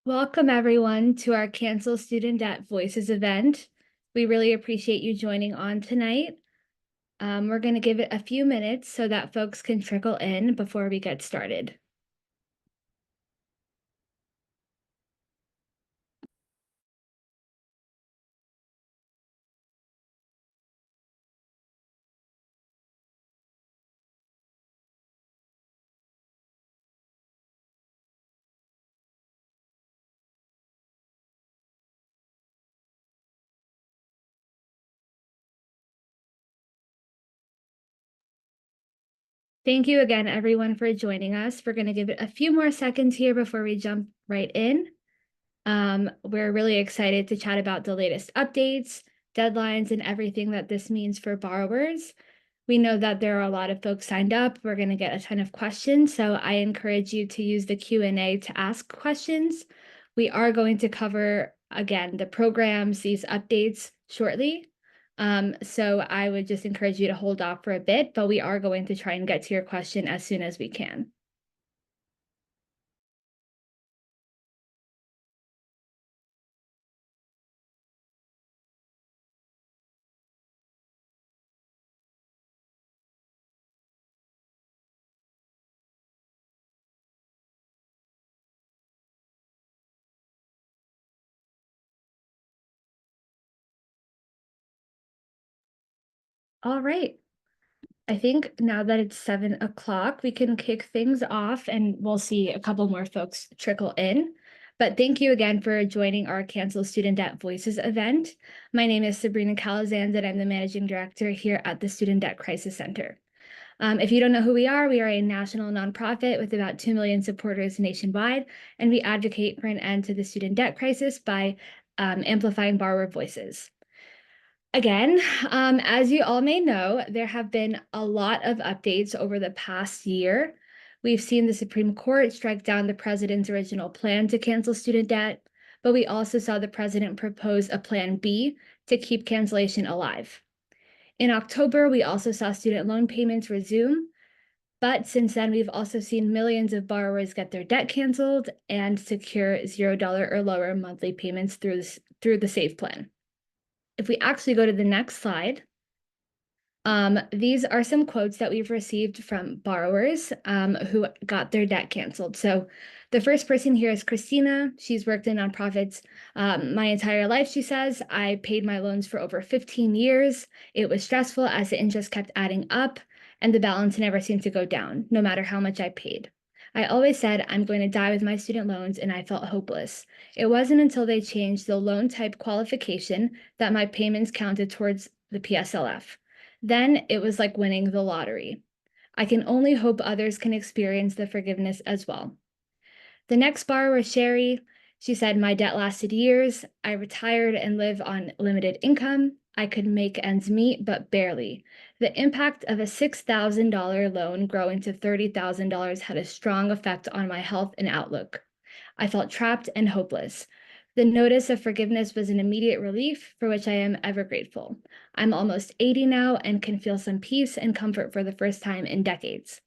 Welcome everyone to our Cancel Student Debt Voices event. We really appreciate you joining on tonight. We're going to give it a few minutes so that folks can trickle in before we get started. Thank you again, everyone, for joining us. We're going to give it a few more seconds here before we jump right in. We're really excited to chat about the latest updates, deadlines, and everything that this means for borrowers. We know that there are a lot of folks signed up. We're going to get a ton of questions, so I encourage you to use the Q&A to ask questions. We are going to cover, again, the programs, these updates shortly. So I would just encourage you to hold off for a bit, but we are going to try and get to your question as soon as we can. All right. I think now that it's 7 o'clock, we can kick things off and we'll see a couple more folks trickle in. But thank you again for joining our Cancel Student Debt Voices event. My name is Sabrina Calazans and I'm the Managing Director here at the Student Debt Crisis Center. If you don't know who we are a national nonprofit with about 2 million supporters nationwide, and we advocate for an end to the student debt crisis by amplifying borrower voices. Again, as you all may know, there have been a lot of updates over the past year. We've seen the Supreme Court strike down the president's original plan to cancel student debt, but we also saw the president propose a plan B to keep cancellation alive. In October, we also saw student loan payments resume, but since then, we've also seen millions of borrowers get their debt canceled and secure $0 or lower monthly payments through the SAVE plan. If we actually go to the next slide, these are some quotes that we've received from borrowers who got their debt canceled. So the first person here is Christina. She's worked in nonprofits my entire life, she says. I paid my loans for over 15 years. It was stressful as the interest kept adding up and the balance never seemed to go down, no matter how much I paid. I always said I'm going to die with my student loans and I felt hopeless. It wasn't until they changed the loan type qualification that my payments counted towards the PSLF. Then it was like winning the lottery. I can only hope others can experience the forgiveness as well. The next borrower, Sherry, she said, my debt lasted years. I retired and live on limited income. I could make ends meet, but barely. The impact of a $6,000 loan growing to $30,000 had a strong effect on my health and outlook. I felt trapped and hopeless. The notice of forgiveness was an immediate relief, for which I am ever grateful. I'm almost 80 now and can feel some peace and comfort for the first time in decades.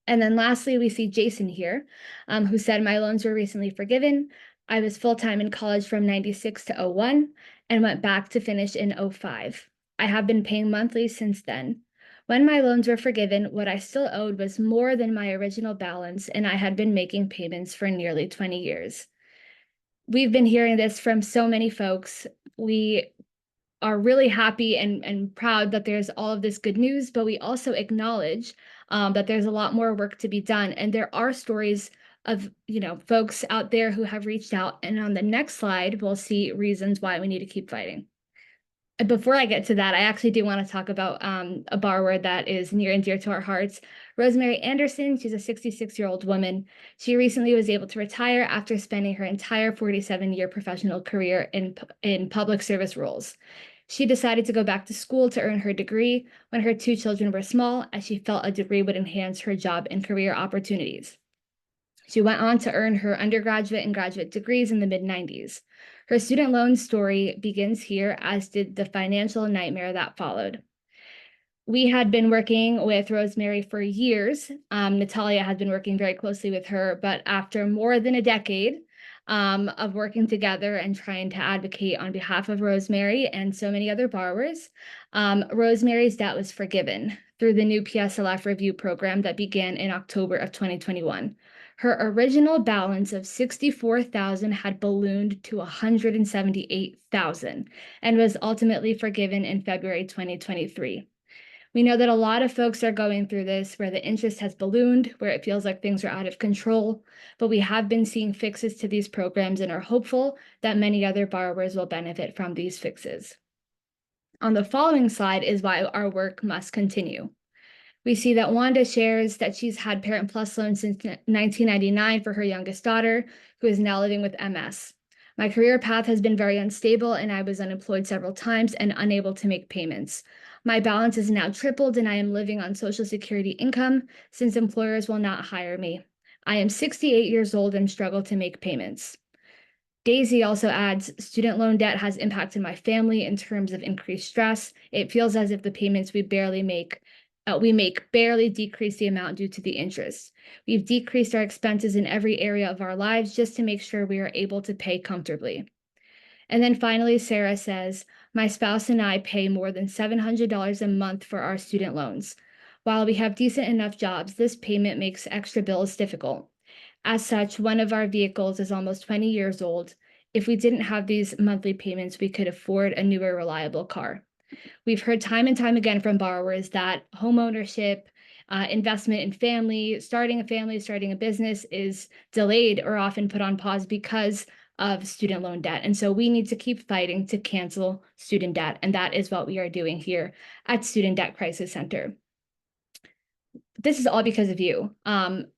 And then lastly, we see Jason here, who said, my loans were recently forgiven. I was full-time in college from 96 to 01 and went back to finish in 05. I have been paying monthly since then. When my loans were forgiven, what I still owed was more than my original balance, and I had been making payments for nearly 20 years. We've been hearing this from so many folks. We are really happy and proud that there's all of this good news, but we also acknowledge that there's a lot more work to be done. And there are stories of, folks out there who have reached out. And on the next slide, we'll see reasons why we need to keep fighting. Before I get to that, I actually do want to talk about a borrower that is near and dear to our hearts. Rosemary Anderson, she's a 66-year-old woman. She recently was able to retire after spending her entire 47-year professional career in public service roles. She decided to go back to school to earn her degree when her 2 children were small, as she felt a degree would enhance her job and career opportunities. She went on to earn her undergraduate and graduate degrees in the mid-90s. Her student loan story begins here, as did the financial nightmare that followed. We had been working with Rosemary for years. Natalia had been working very closely with her, but after more than a decade, of working together and trying to advocate on behalf of Rosemary and so many other borrowers. Rosemary's debt was forgiven through the new PSLF review program that began in October of 2021. Her original balance of $64,000 had ballooned to $178,000 and was ultimately forgiven in February 2023. We know that a lot of folks are going through this where the interest has ballooned, where it feels like things are out of control, but we have been seeing fixes to these programs and are hopeful that many other borrowers will benefit from these fixes. On the following slide is why our work must continue. We see that Wanda shares that she's had Parent Plus loans since 1999 for her youngest daughter, who is now living with MS. My career path has been very unstable, and I was unemployed several times and unable to make payments. My balance is now tripled, and I am living on Social Security income since employers will not hire me. I am 68 years old and struggle to make payments. Daisy also adds, student loan debt has impacted my family in terms of increased stress. It feels as if the payments we make barely decrease the amount due to the interest. We've decreased our expenses in every area of our lives just to make sure we are able to pay comfortably. And then finally, Sarah says, my spouse and I pay more than $700 a month for our student loans. While we have decent enough jobs, this payment makes extra bills difficult. As such, one of our vehicles is almost 20 years old. If we didn't have these monthly payments, we could afford a newer, reliable car. We've heard time and time again from borrowers that homeownership, investment in family, starting a business is delayed or often put on pause because of student loan debt. And so we need to keep fighting to cancel student debt. And that is what we are doing here at Student Debt Crisis Center. This is all because of you.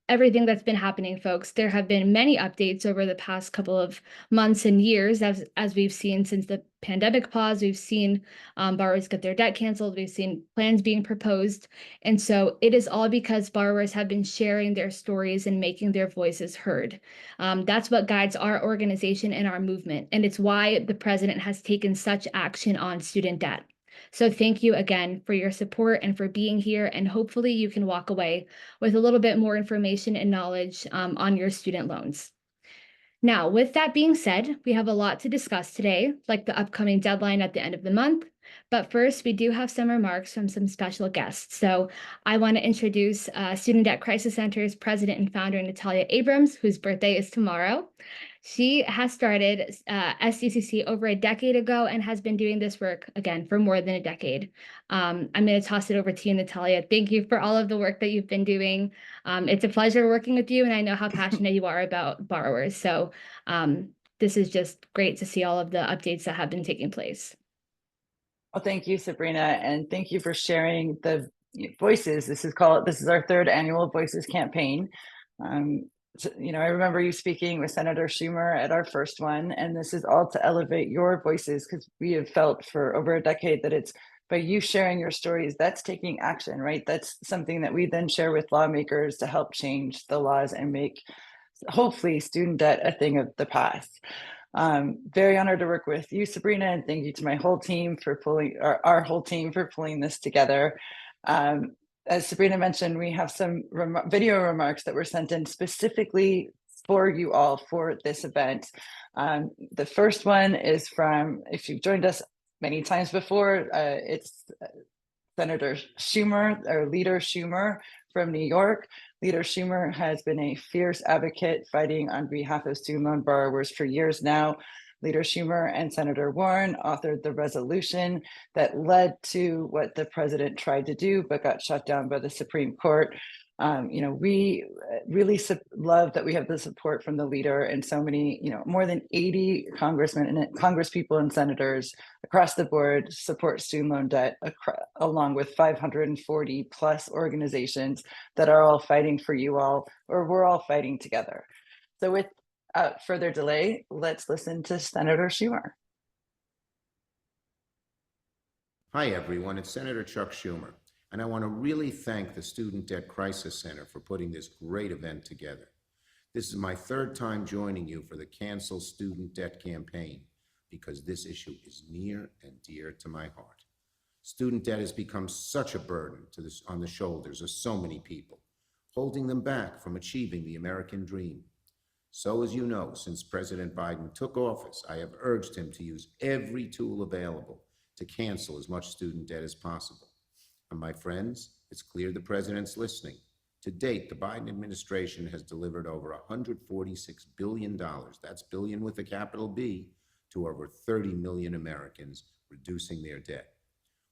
Everything that's been happening, folks, there have been many updates over the past couple of months and years, as we've seen since the pandemic pause. We've seen borrowers get their debt canceled. We've seen plans being proposed. And so it is all because borrowers have been sharing their stories and making their voices heard. That's what guides our organization and our movement. And it's why the president has taken such action on student debt. So thank you again for your support and for being here, and hopefully you can walk away with a little bit more information and knowledge on your student loans. Now, with that being said, we have a lot to discuss today, like the upcoming deadline at the end of the month. But first, we do have some remarks from some special guests. So I want to introduce Student Debt Crisis Center's president and founder, Natalia Abrams, whose birthday is tomorrow. She has started SDCC over a decade ago and has been doing this work, again, for more than a decade. I'm going to toss it over to you, Natalia. Thank you for all of the work that you've been doing. It's a pleasure working with you, and I know how passionate you are about borrowers. So this is just great to see all of the updates that have been taking place. Well, thank you, Sabrina, and thank you for sharing the voices. This is our third annual Voices campaign. I remember you speaking with Senator Schumer at our first one, and this is all to elevate your voices, because we have felt for over a decade that it's by you sharing your stories, that's taking action, right? That's something that we then share with lawmakers to help change the laws and make, hopefully, student debt a thing of the past. Very honored to work with you, Sabrina, and thank you to my whole team for our whole team for pulling this together. As Sabrina mentioned, we have some video remarks that were sent in specifically for you all for this event. The first one is from, if you've joined us many times before, it's Senator Schumer, or Leader Schumer from New York. Leader Schumer has been a fierce advocate fighting on behalf of student loan borrowers for years now. Leader Schumer and Senator Warren authored the resolution that led to what the president tried to do, but got shut down by the Supreme Court. We really love that we have the support from the leader and so many, more than 80 congressmen and congresspeople and senators across the board support student loan debt, along with 540 plus organizations that are all fighting for you all, or we're all fighting together. So without further delay, let's listen to Senator Schumer. Hi, everyone. It's Senator Chuck Schumer. And I want to really thank the Student Debt Crisis Center for putting this great event together. This is my third time joining you for the Cancel Student Debt campaign, because this issue is near and dear to my heart. Student debt has become such a burden on the shoulders of so many people, holding them back from achieving the American dream. So as you know, since President Biden took office, I have urged him to use every tool available to cancel as much student debt as possible. And my friends, it's clear the president's listening. To date, the Biden administration has delivered over $146 billion, that's billion with a capital B, to over 30 million Americans, reducing their debt.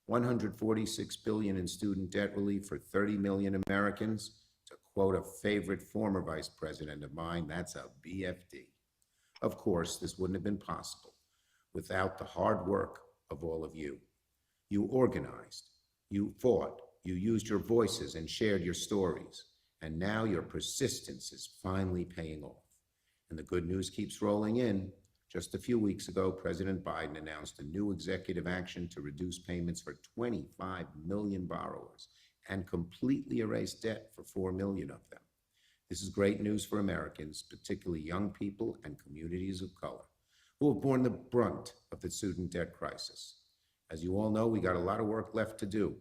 146 billion in student debt relief for 30 million Americans. To quote a favorite former vice president of mine, that's a BFD. Of course, this wouldn't have been possible without the hard work of all of you. You organized, you fought, you used your voices and shared your stories, and now your persistence is finally paying off. And the good news keeps rolling in. Just a few weeks ago, President Biden announced a new executive action to reduce payments for 25 million borrowers and completely erase debt for 4 million of them. This is great news for Americans, particularly young people and communities of color, who have borne the brunt of the student debt crisis. As you all know, we got a lot of work left to do.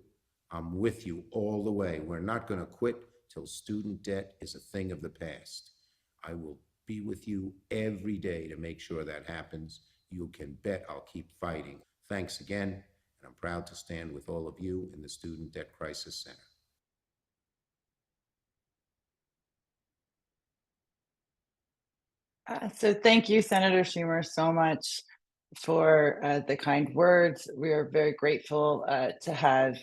I'm with you all the way. We're not going to quit till student debt is a thing of the past. I will be with you every day to make sure that happens. You can bet I'll keep fighting. Thanks again, and I'm proud to stand with all of you in the Student Debt Crisis Center. So thank you, Senator Schumer, so much for the kind words. We are very grateful to have,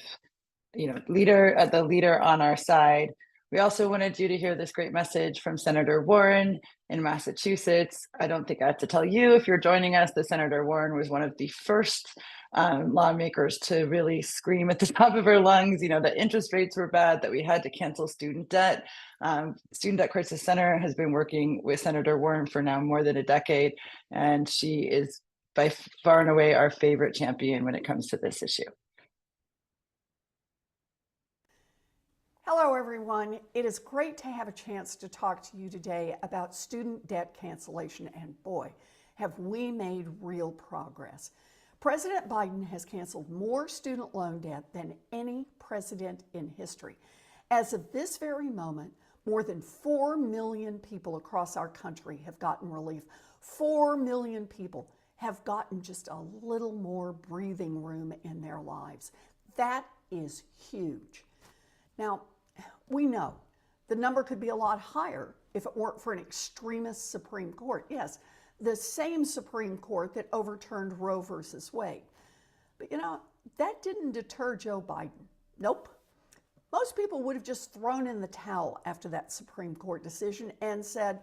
the leader on our side. We also wanted you to hear this great message from Senator Warren in Massachusetts. I don't think I have to tell you, if you're joining us, that Senator Warren was one of the first lawmakers to really scream at the top of her lungs, that interest rates were bad, that we had to cancel student debt. Student Debt Crisis Center has been working with Senator Warren for now more than a decade, and she is by far and away our favorite champion when it comes to this issue. Hello, everyone. It is great to have a chance to talk to you today about student debt cancellation, and boy, have we made real progress. President Biden has canceled more student loan debt than any president in history. As of this very moment, more than 4 million people across our country have gotten relief. 4 million people have gotten just a little more breathing room in their lives. That is huge. Now, we know the number could be a lot higher if it weren't for an extremist Supreme Court. Yes, the same Supreme Court that overturned Roe versus Wade. But that didn't deter Joe Biden. Nope. Most people would have just thrown in the towel after that Supreme Court decision and said,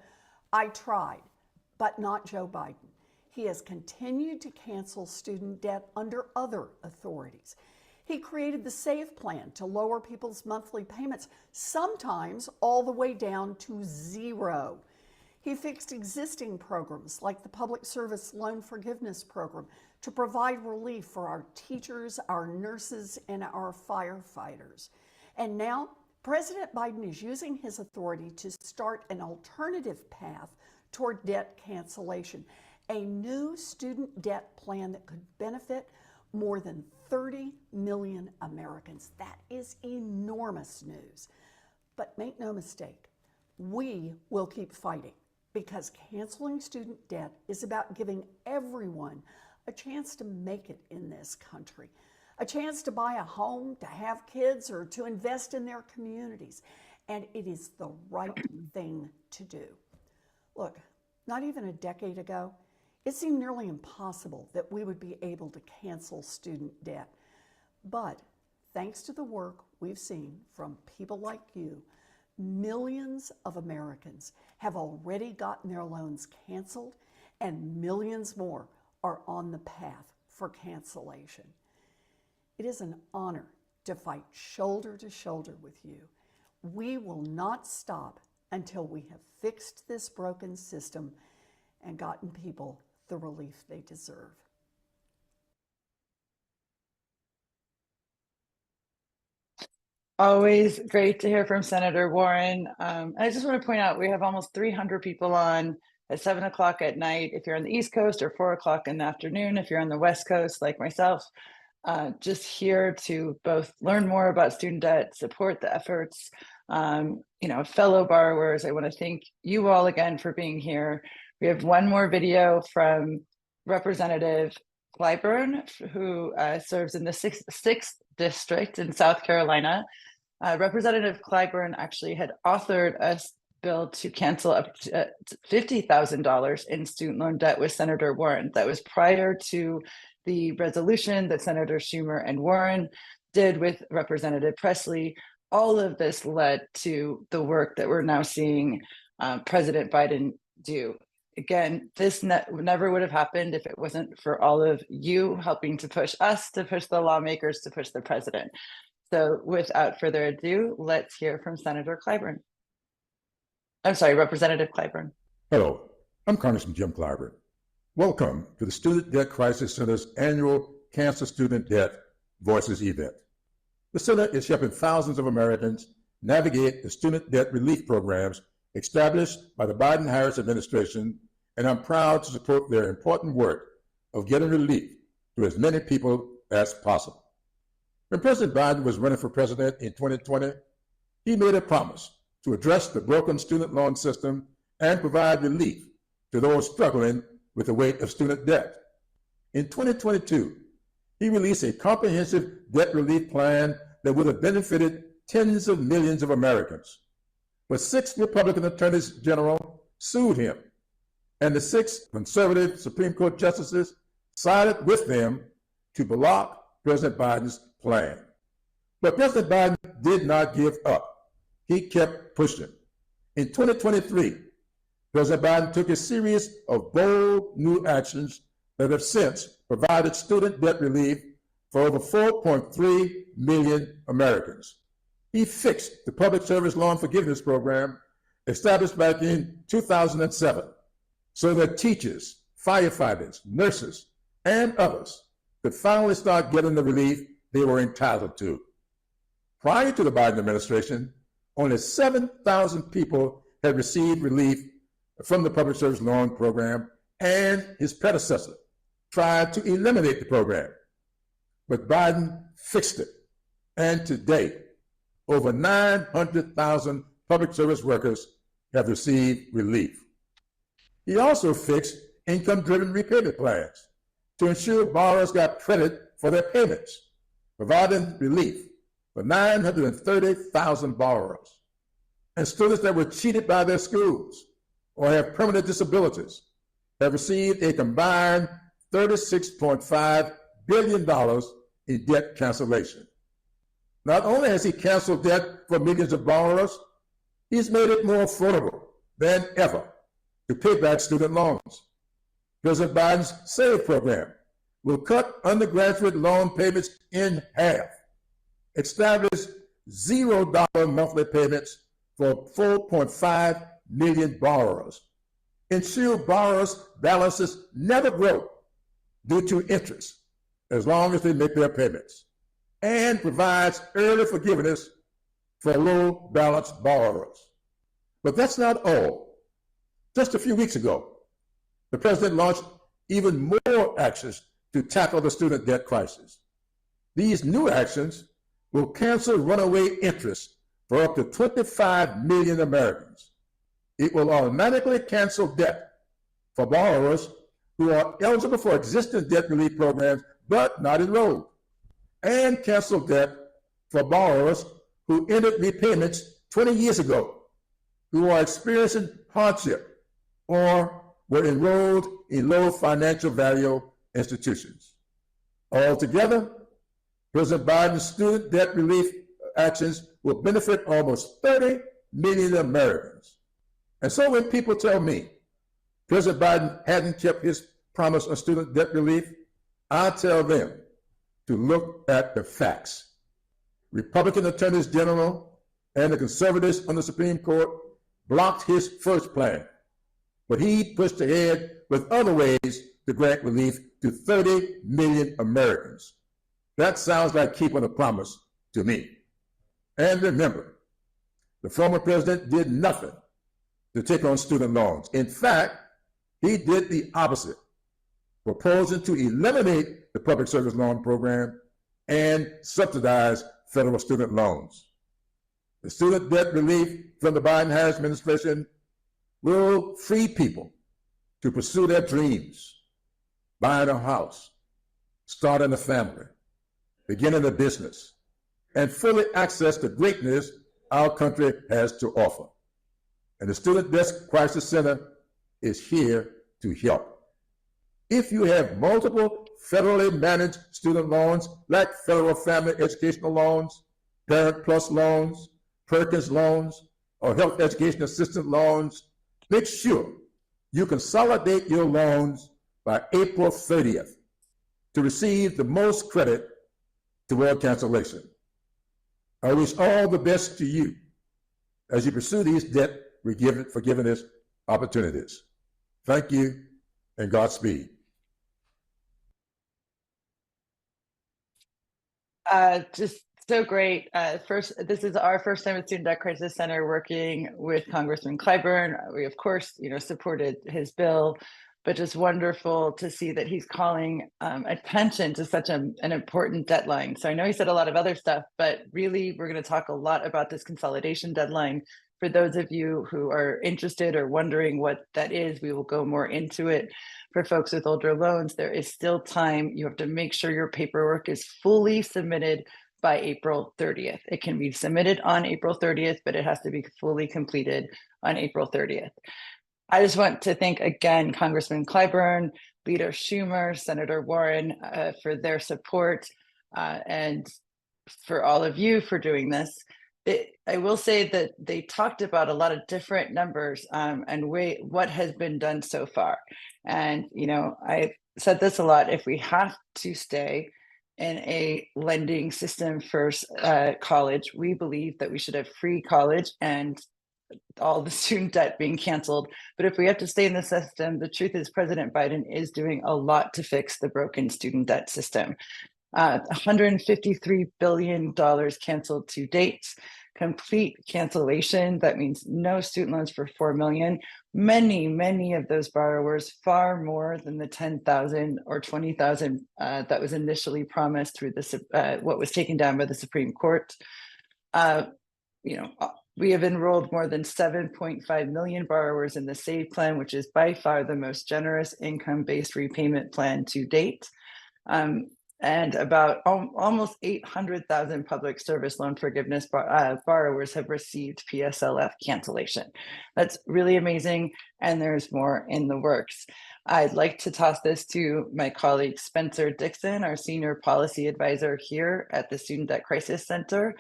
I tried, but not Joe Biden. He has continued to cancel student debt under other authorities. He created the SAVE plan to lower people's monthly payments, sometimes all the way down to zero. He fixed existing programs like the Public Service Loan Forgiveness Program to provide relief for our teachers, our nurses, and our firefighters. And now, President Biden is using his authority to start an alternative path toward debt cancellation, a new student debt plan that could benefit more than 30 million Americans. That is enormous news. But make no mistake, we will keep fighting, because canceling student debt is about giving everyone a chance to make it in this country, a chance to buy a home, to have kids, or to invest in their communities. And it is the right thing to do. Look, not even a decade ago, it seemed nearly impossible that we would be able to cancel student debt. But thanks to the work we've seen from people like you, millions of Americans have already gotten their loans canceled, and millions more are on the path for cancellation. It is an honor to fight shoulder to shoulder with you. We will not stop until we have fixed this broken system and gotten people the relief they deserve. Always great to hear from Senator Warren. I just want to point out, we have almost 300 people on at 7 o'clock at night if you're on the East Coast, or 4 o'clock in the afternoon if you're on the West Coast like myself, just here to both learn more about student debt, support the efforts fellow borrowers. I want to thank you all again for being here. We have one more video from Representative Clyburn, who serves in the 6th District in South Carolina. Representative Clyburn actually had authored a bill to cancel up to $50,000 in student loan debt with Senator Warren. That was prior to the resolution that Senator Schumer and Warren did with Representative Presley. All of this led to the work that we're now seeing President Biden do. Again, this never would have happened if it wasn't for all of you helping to push us, to push the lawmakers, to push the president. So without further ado, let's hear from Senator Clyburn. I'm sorry, Representative Clyburn. Hello, I'm Congressman Jim Clyburn. Welcome to the Student Debt Crisis Center's annual Cancer Student Debt Voices event. The center is helping thousands of Americans navigate the student debt relief programs established by the Biden-Harris administration, and I'm proud to support their important work of getting relief to as many people as possible. When President Biden was running for president in 2020, he made a promise to address the broken student loan system and provide relief to those struggling with the weight of student debt. In 2022, he released a comprehensive debt relief plan that would have benefited tens of millions of Americans. But 6 Republican attorneys general sued him, and the 6 conservative Supreme Court justices sided with them to block President Biden's plan. But President Biden did not give up. He kept pushing. In 2023, President Biden took a series of bold new actions that have since provided student debt relief for over 4.3 million Americans. He fixed the Public Service Loan Forgiveness Program established back in 2007 so that teachers, firefighters, nurses, and others could finally start getting the relief they were entitled to. Prior to the Biden administration, only 7,000 people had received relief from the Public Service Loan Program, and his predecessor tried to eliminate the program. But Biden fixed it, and today, over 900,000 public service workers have received relief. He also fixed income-driven repayment plans to ensure borrowers got credit for their payments, providing relief for 930,000 borrowers. And students that were cheated by their schools or have permanent disabilities have received a combined $36.5 billion in debt cancellation. Not only has he canceled debt for millions of borrowers, he's made it more affordable than ever to pay back student loans. President Biden's SAVE program will cut undergraduate loan payments in half, establish $0 monthly payments for 4.5 million borrowers, ensure borrowers' balances never grow due to interest as long as they make their payments, and provides early forgiveness for low balance borrowers. But that's not all. Just a few weeks ago, the president launched even more actions to tackle the student debt crisis. These new actions will cancel runaway interest for up to 25 million Americans. It will automatically cancel debt for borrowers who are eligible for existing debt relief programs but not enrolled, and cancel debt for borrowers who ended repayments 20 years ago, who are experiencing hardship or were enrolled in low financial value institutions. Altogether, President Biden's student debt relief actions will benefit almost 30 million Americans. And so when people tell me President Biden hadn't kept his promise on student debt relief, I tell them to look at the facts. Republican attorneys general and the conservatives on the Supreme Court blocked his first plan, but he pushed ahead with other ways to grant relief to 30 million Americans. That sounds like keeping a promise to me. And remember, the former president did nothing to take on student loans. In fact, he did the opposite, proposing to eliminate the Public Service Loan Program and subsidize federal student loans. The student debt relief from the Biden-Harris administration will free people to pursue their dreams, buying a house, starting a family, beginning a business, and fully access the greatness our country has to offer. And the Student Debt Crisis Center is here to help. If you have multiple federally managed student loans, like federal family educational loans, Parent Plus loans, Perkins loans, or health education assistance loans, make sure you consolidate your loans by April 30th to receive the most credit toward cancellation. I wish all the best to you as you pursue these debt forgiveness opportunities. Thank you and Godspeed. Just so great. This is our first time at Student Debt Crisis Center working with Congressman Clyburn. We, of course, supported his bill, but just wonderful to see that he's calling attention to such an important deadline. So I know he said a lot of other stuff, but really we're going to talk a lot about this consolidation deadline. For those of you who are interested or wondering what that is, we will go more into it. For folks with older loans, there is still time. You have to make sure your paperwork is fully submitted by April 30th. It can be submitted on April 30th, but it has to be fully completed on April 30th. I just want to thank again Congressman Clyburn, Leader Schumer, Senator Warren for their support, and for all of you for doing this. I will say that they talked about a lot of different numbers and what has been done so far. And, I said this a lot, if we have to stay in a lending system for college, we believe that we should have free college and all the student debt being canceled. But if we have to stay in the system, the truth is President Biden is doing a lot to fix the broken student debt system. $153 billion canceled to date. Complete cancellation, that means no student loans for 4 million. Many of those borrowers, far more than the 10,000 or 20,000 that was initially promised through what was taken down by the Supreme Court. We have enrolled more than 7.5 million borrowers in the SAVE plan, which is by far the most generous income-based repayment plan to date. And about almost 800,000 public service loan forgiveness borrowers have received PSLF cancellation. That's really amazing, and there's more in the works. I'd like to toss this to my colleague Spencer Dixon, our Senior Policy Advisor here at the Student Debt Crisis Center,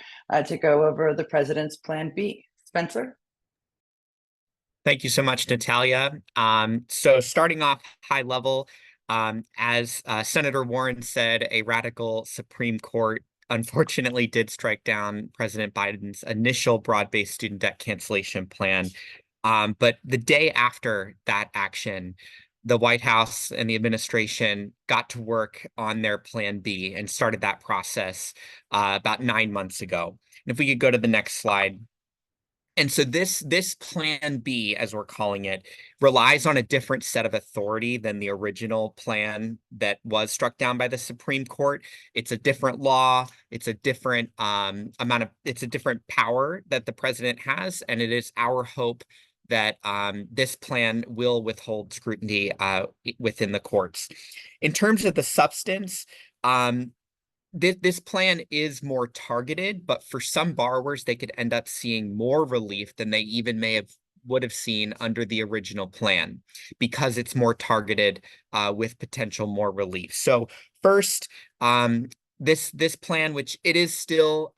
to go over the President's Plan B. Spencer? Thank you so much, Natalia. So starting off high level, as Senator Warren said, a radical Supreme Court unfortunately did strike down President Biden's initial broad-based student debt cancellation plan. But the day after that action, the White House and the administration got to work on their Plan B and started that process about 9 months ago. And if we could go to the next slide. And so this Plan B, as we're calling it, relies on a different set of authority than the original plan that was struck down by the Supreme Court. It's a different law. It's a different it's a different power that the president has, and it is our hope that this plan will withhold scrutiny within the courts. In terms of the substance, this plan is more targeted, but for some borrowers, they could end up seeing more relief than they even would have seen under the original plan, because it's more targeted with potential more relief. So first, this plan, which it is still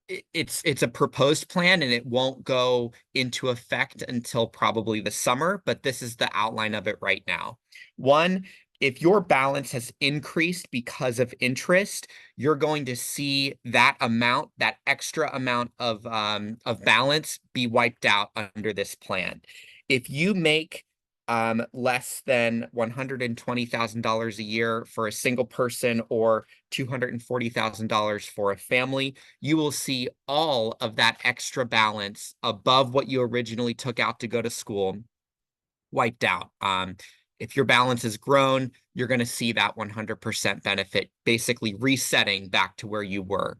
it's a proposed plan and it won't go into effect until probably the summer, but this is the outline of it right now. One, if your balance has increased because of interest, you're going to see that amount, that extra amount of balance be wiped out under this plan. If you make less than $120,000 a year for a single person or $240,000 for a family, you will see all of that extra balance above what you originally took out to go to school wiped out. If your balance has grown, you're going to see that 100% benefit basically resetting back to where you were.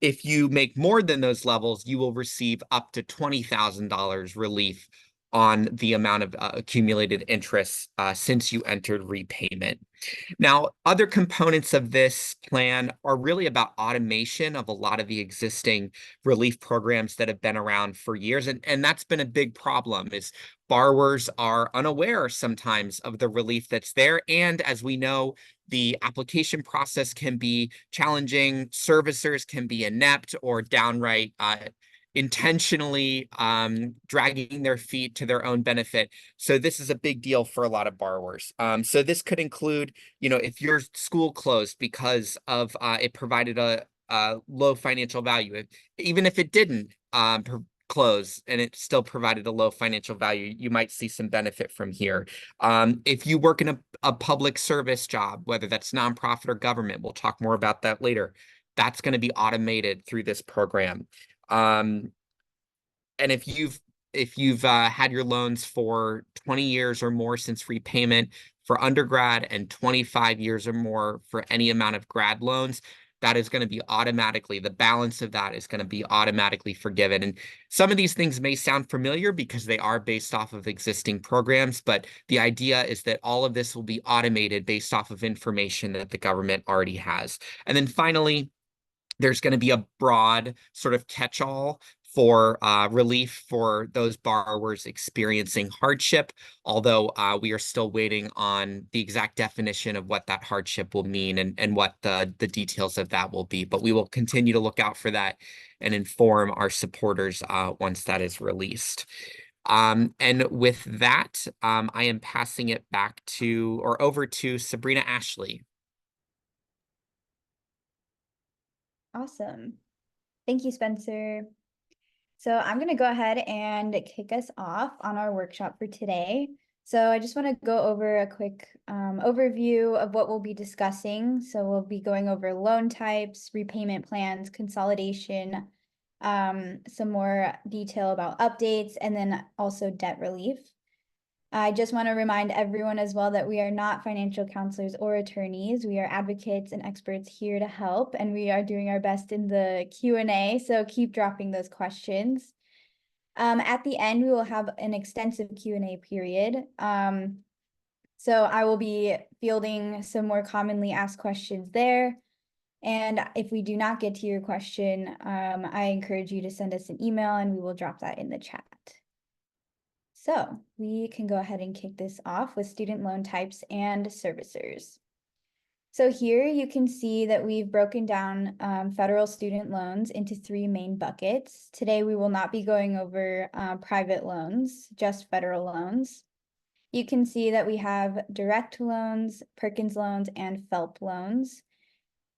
If you make more than those levels, you will receive up to $20,000 relief on the amount of accumulated interest since you entered repayment. Now, other components of this plan are really about automation of a lot of the existing relief programs that have been around for years. And that's been a big problem is borrowers are unaware sometimes of the relief that's there. And as we know, the application process can be challenging. Servicers can be inept or downright intentionally dragging their feet to their own benefit. So this is a big deal for a lot of borrowers. So this could include, if your school closed because of it provided a low financial value, even if it didn't close and it still provided a low financial value, you might see some benefit from here. If you work in a public service job, whether that's nonprofit or government, we'll talk more about that later, that's going to be automated through this program. And if you've had your loans for 20 years or more since repayment for undergrad and 25 years or more for any amount of grad loans, that is going to be the balance of that is going to be automatically forgiven. And some of these things may sound familiar because they are based off of existing programs, but the idea is that all of this will be automated based off of information that the government already has. And then finally, there's going to be a broad sort of catch-all for relief for those borrowers experiencing hardship, although we are still waiting on the exact definition of what that hardship will mean and what the details of that will be. But we will continue to look out for that and inform our supporters once that is released. And with that, I am passing it back to or over to Sabrina Ashley. Awesome. Thank you, Spencer. So I'm going to go ahead and kick us off on our workshop for today. So I just want to go over a quick overview of what we'll be discussing. So we'll be going over loan types, repayment plans, consolidation, some more detail about updates, and then also debt relief. I just want to remind everyone as well that we are not financial counselors or attorneys. We are advocates and experts here to help, and we are doing our best in the Q&A, so keep dropping those questions. At the end, we will have an extensive Q&A period. So I will be fielding some more commonly asked questions there. And if we do not get to your question, I encourage you to send us an email and we will drop that in the chat. So we can go ahead and kick this off with student loan types and servicers. So here you can see that we've broken down federal student loans into 3 main buckets. Today we will not be going over private loans, just federal loans. You can see that we have direct loans, Perkins loans, and FFELP loans.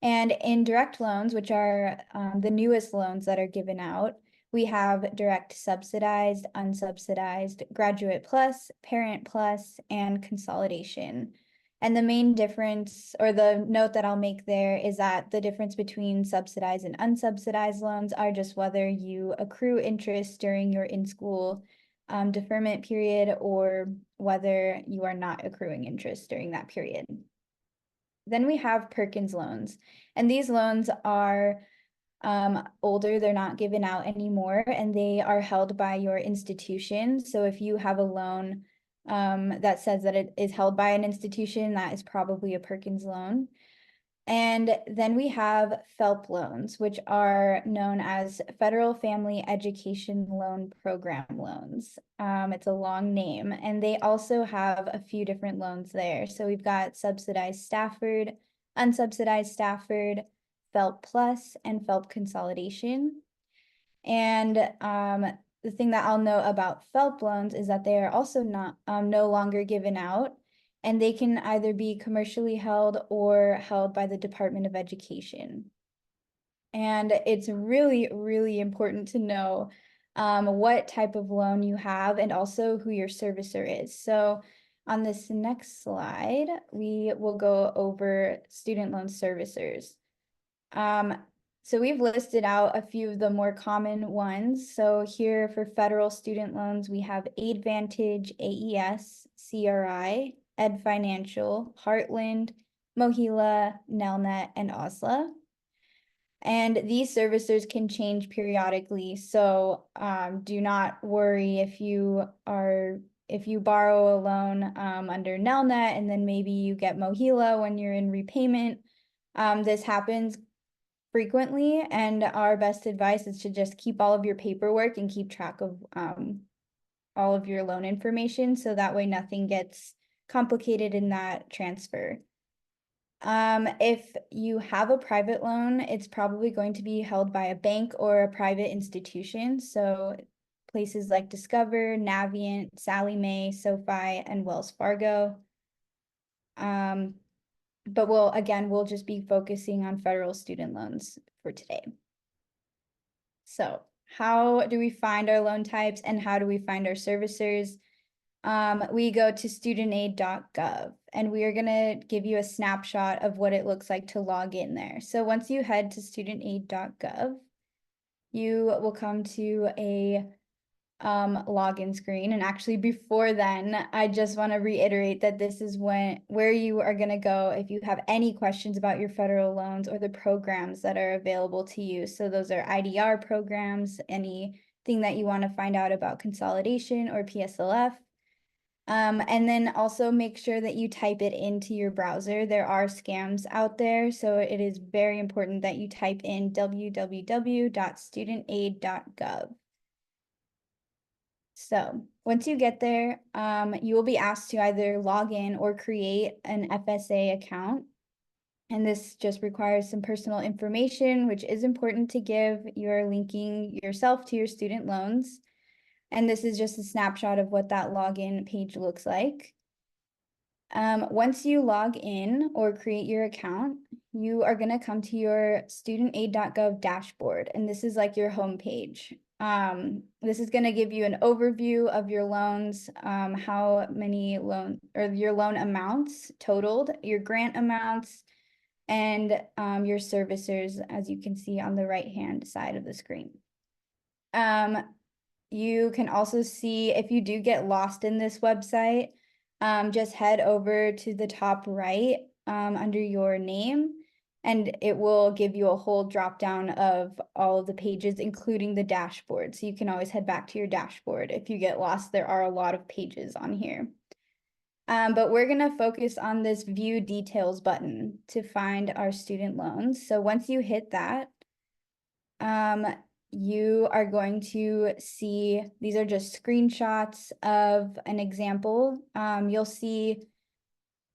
And in direct loans, which are the newest loans that are given out, we have direct subsidized, unsubsidized, graduate plus, parent plus, and consolidation. And the main difference, or the note that I'll make there, is that the difference between subsidized and unsubsidized loans are just whether you accrue interest during your in-school deferment period or whether you are not accruing interest during that period. Then we have Perkins loans, and these loans are older, they're not given out anymore, and they are held by your institution. So if you have a loan that says that it is held by an institution, that is probably a Perkins loan. And then we have FFELP loans, which are known as Federal Family Education Loan Program loans. It's a long name, and they also have a few different loans there. So we've got subsidized Stafford, unsubsidized Stafford, FFELP Plus, and FFELP Consolidation. And the thing that I'll know about FFELP loans is that they are also not no longer given out, and they can either be commercially held or held by the Department of Education. And it's really, really important to know what type of loan you have and also who your servicer is. So on this next slide, we will go over student loan servicers. So we've listed out a few of the more common ones. So here for federal student loans, we have Aidvantage, AES, CRI, Ed Financial, Heartland, Mohila, Nelnet, and OSLA. And these servicers can change periodically, so do not worry if you borrow a loan under Nelnet and then maybe you get Mohila when you're in repayment. This happens frequently, and our best advice is to just keep all of your paperwork and keep track of all of your loan information, so that way nothing gets complicated in that transfer. If you have a private loan, it's probably going to be held by a bank or a private institution. So places like Discover, Navient, Sallie Mae, SoFi, and Wells Fargo. But we'll just be focusing on federal student loans for today. So how do we find our loan types and how do we find our servicers? We go to studentaid.gov, and we are going to give you a snapshot of what it looks like to log in there. So once you head to studentaid.gov, you will come to a login screen. And actually before then, I just want to reiterate that this is where you are going to go if you have any questions about your federal loans or the programs that are available to you. So those are IDR programs, anything that you want to find out about consolidation or PSLF. And then also make sure that you type it into your browser. There are scams out there, so it is very important that you type in www.studentaid.gov. So once you get there, you will be asked to either log in or create an FSA account. And this just requires some personal information, which is important to give. You're linking yourself to your student loans. And this is just a snapshot of what that login page looks like. Once you log in or create your account, you are going to come to your studentaid.gov dashboard, and this is like your home page. This is going to give you an overview of your loans, how many your loan amounts totaled, your grant amounts, and your servicers, as you can see on the right-hand side of the screen. You can also see if you do get lost in this website, just head over to the top right under your name, and it will give you a whole drop down of all of the pages, including the dashboard. So you can always head back to your dashboard if you get lost. There are a lot of pages on here. But we're going to focus on this view details button to find our student loans. So once you hit that, you are going to see, these are just screenshots of an example. You'll see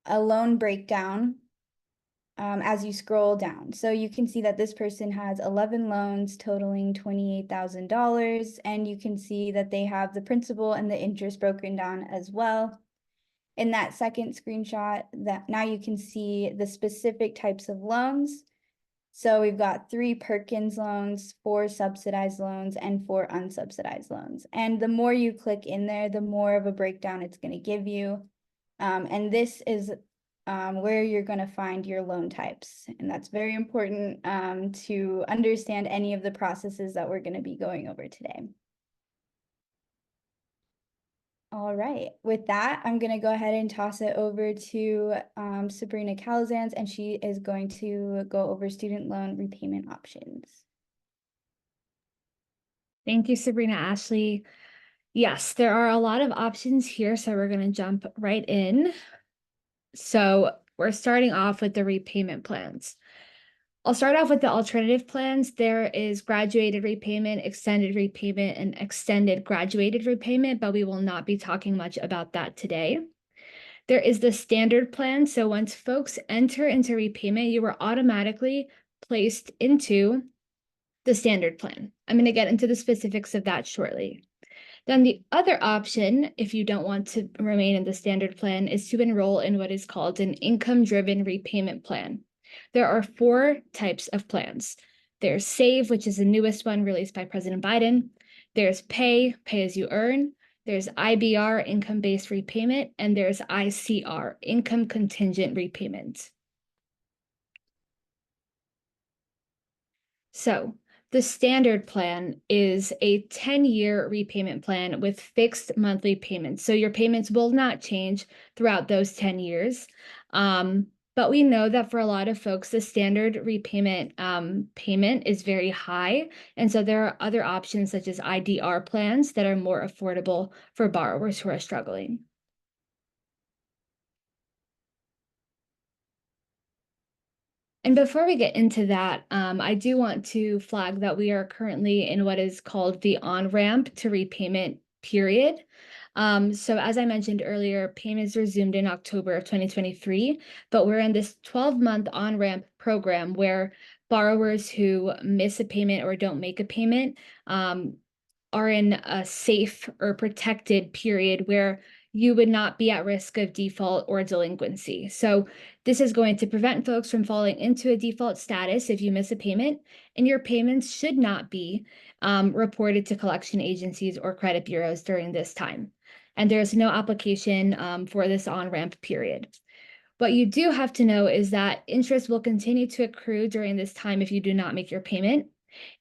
a loan breakdown as you scroll down. So you can see that this person has 11 loans totaling $28,000, and you can see that they have the principal and the interest broken down as well. In that second screenshot, that now you can see the specific types of loans. So we've got 3 Perkins loans, 4 subsidized loans, and 4 unsubsidized loans. And the more you click in there, the more of a breakdown it's going to give you. And this is where you're going to find your loan types. And that's very important to understand any of the processes that we're going to be going over today. All right, with that, I'm going to go ahead and toss it over to Sabrina Calazans, and she is going to go over student loan repayment options. Thank you, Sabrina Ashley. Yes, there are a lot of options here, so we're going to jump right in. So we're starting off with the repayment plans. I'll start off with the alternative plans. There is graduated repayment, extended repayment, and extended graduated repayment, but we will not be talking much about that today. There is the standard plan. So once folks enter into repayment, you are automatically placed into the standard plan. I'm going to get into the specifics of that shortly. Then the other option, if you don't want to remain in the standard plan, is to enroll in what is called an income-driven repayment plan. There are 4 types of plans. There's SAVE, which is the newest one released by President Biden. There's pay as you earn. There's IBR, income-based repayment, and there's ICR, income contingent repayment. So the standard plan is a 10-year repayment plan with fixed monthly payments. So your payments will not change throughout those 10 years. But we know that for a lot of folks, the standard repayment payment is very high. And so there are other options such as IDR plans that are more affordable for borrowers who are struggling. And before we get into that, I do want to flag that we are currently in what is called the on-ramp to repayment period. So as I mentioned earlier, payments resumed in October of 2023, but we're in this 12-month on-ramp program where borrowers who miss a payment or don't make a payment are in a safe or protected period where you would not be at risk of default or delinquency. So this is going to prevent folks from falling into a default status if you miss a payment, and your payments should not be reported to collection agencies or credit bureaus during this time. And there's no application for this on-ramp period. What you do have to know is that interest will continue to accrue during this time if you do not make your payment.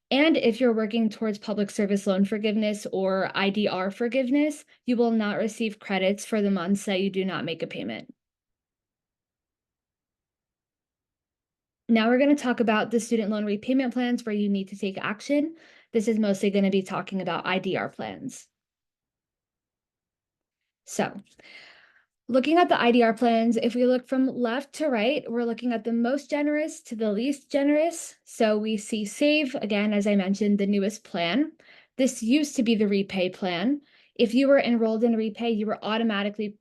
And if you're working towards public service loan forgiveness or IDR forgiveness, you will not receive credits for the months that you do not make a payment. Now we're going to talk about the student loan repayment plans where you need to take action. This is mostly going to be talking about IDR plans. So, looking at the IDR plans, if we look from left to right, we're looking at the most generous to the least generous. So we see SAVE, again, as I mentioned, the newest plan. This used to be the Repay plan. If you were enrolled in Repay, you were automatically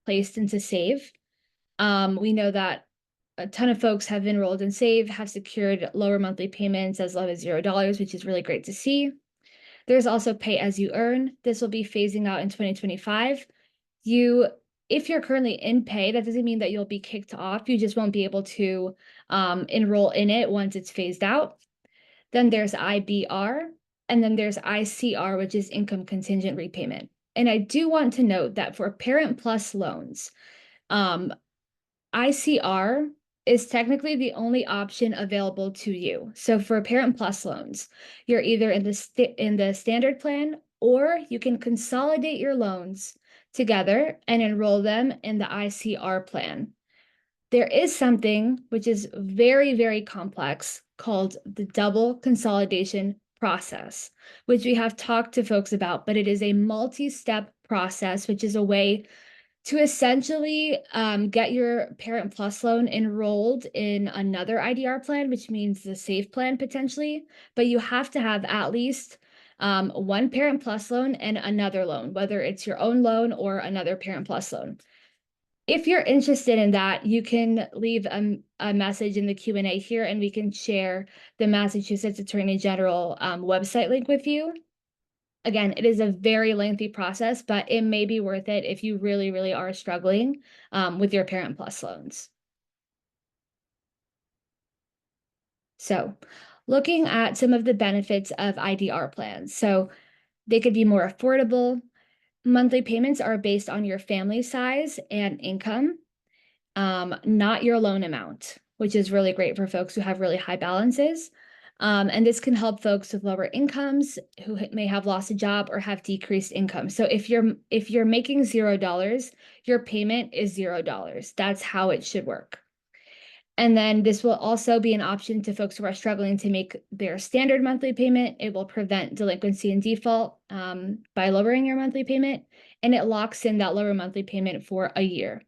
placed into SAVE. We know that a ton of folks have enrolled in SAVE, have secured lower monthly payments as low as $0, which is really great to see. There's also Pay As You Earn. This will be phasing out in 2025. If you're currently in Pay, that doesn't mean that you'll be kicked off. You just won't be able to enroll in it once it's phased out. Then there's IBR, and then there's ICR, which is Income Contingent Repayment. And I do want to note that for Parent Plus loans, ICR is technically the only option available to you. So for Parent Plus loans, you're either in the standard plan, or you can consolidate your loans together and enroll them in the ICR plan. There is something which is very, very complex called the double consolidation process, which we have talked to folks about, but it is a multi-step process, which is a way to essentially get your Parent Plus loan enrolled in another IDR plan, which means the SAVE plan potentially, but you have to have at least one Parent Plus loan and another loan, whether it's your own loan or another Parent Plus loan. If you're interested in that, you can leave a message in the Q&A here, and we can share the Massachusetts Attorney General website link with you. Again, it is a very lengthy process, but it may be worth it if you really, really are struggling with your Parent Plus loans. So, looking at some of the benefits of IDR plans. So, they could be more affordable. Monthly payments are based on your family size and income, not your loan amount, which is really great for folks who have really high balances. And this can help folks with lower incomes who may have lost a job or have decreased income. So if you're making $0, your payment is $0. That's how it should work. And then this will also be an option to folks who are struggling to make their standard monthly payment. It will prevent delinquency and default by lowering your monthly payment, and it locks in that lower monthly payment for a year.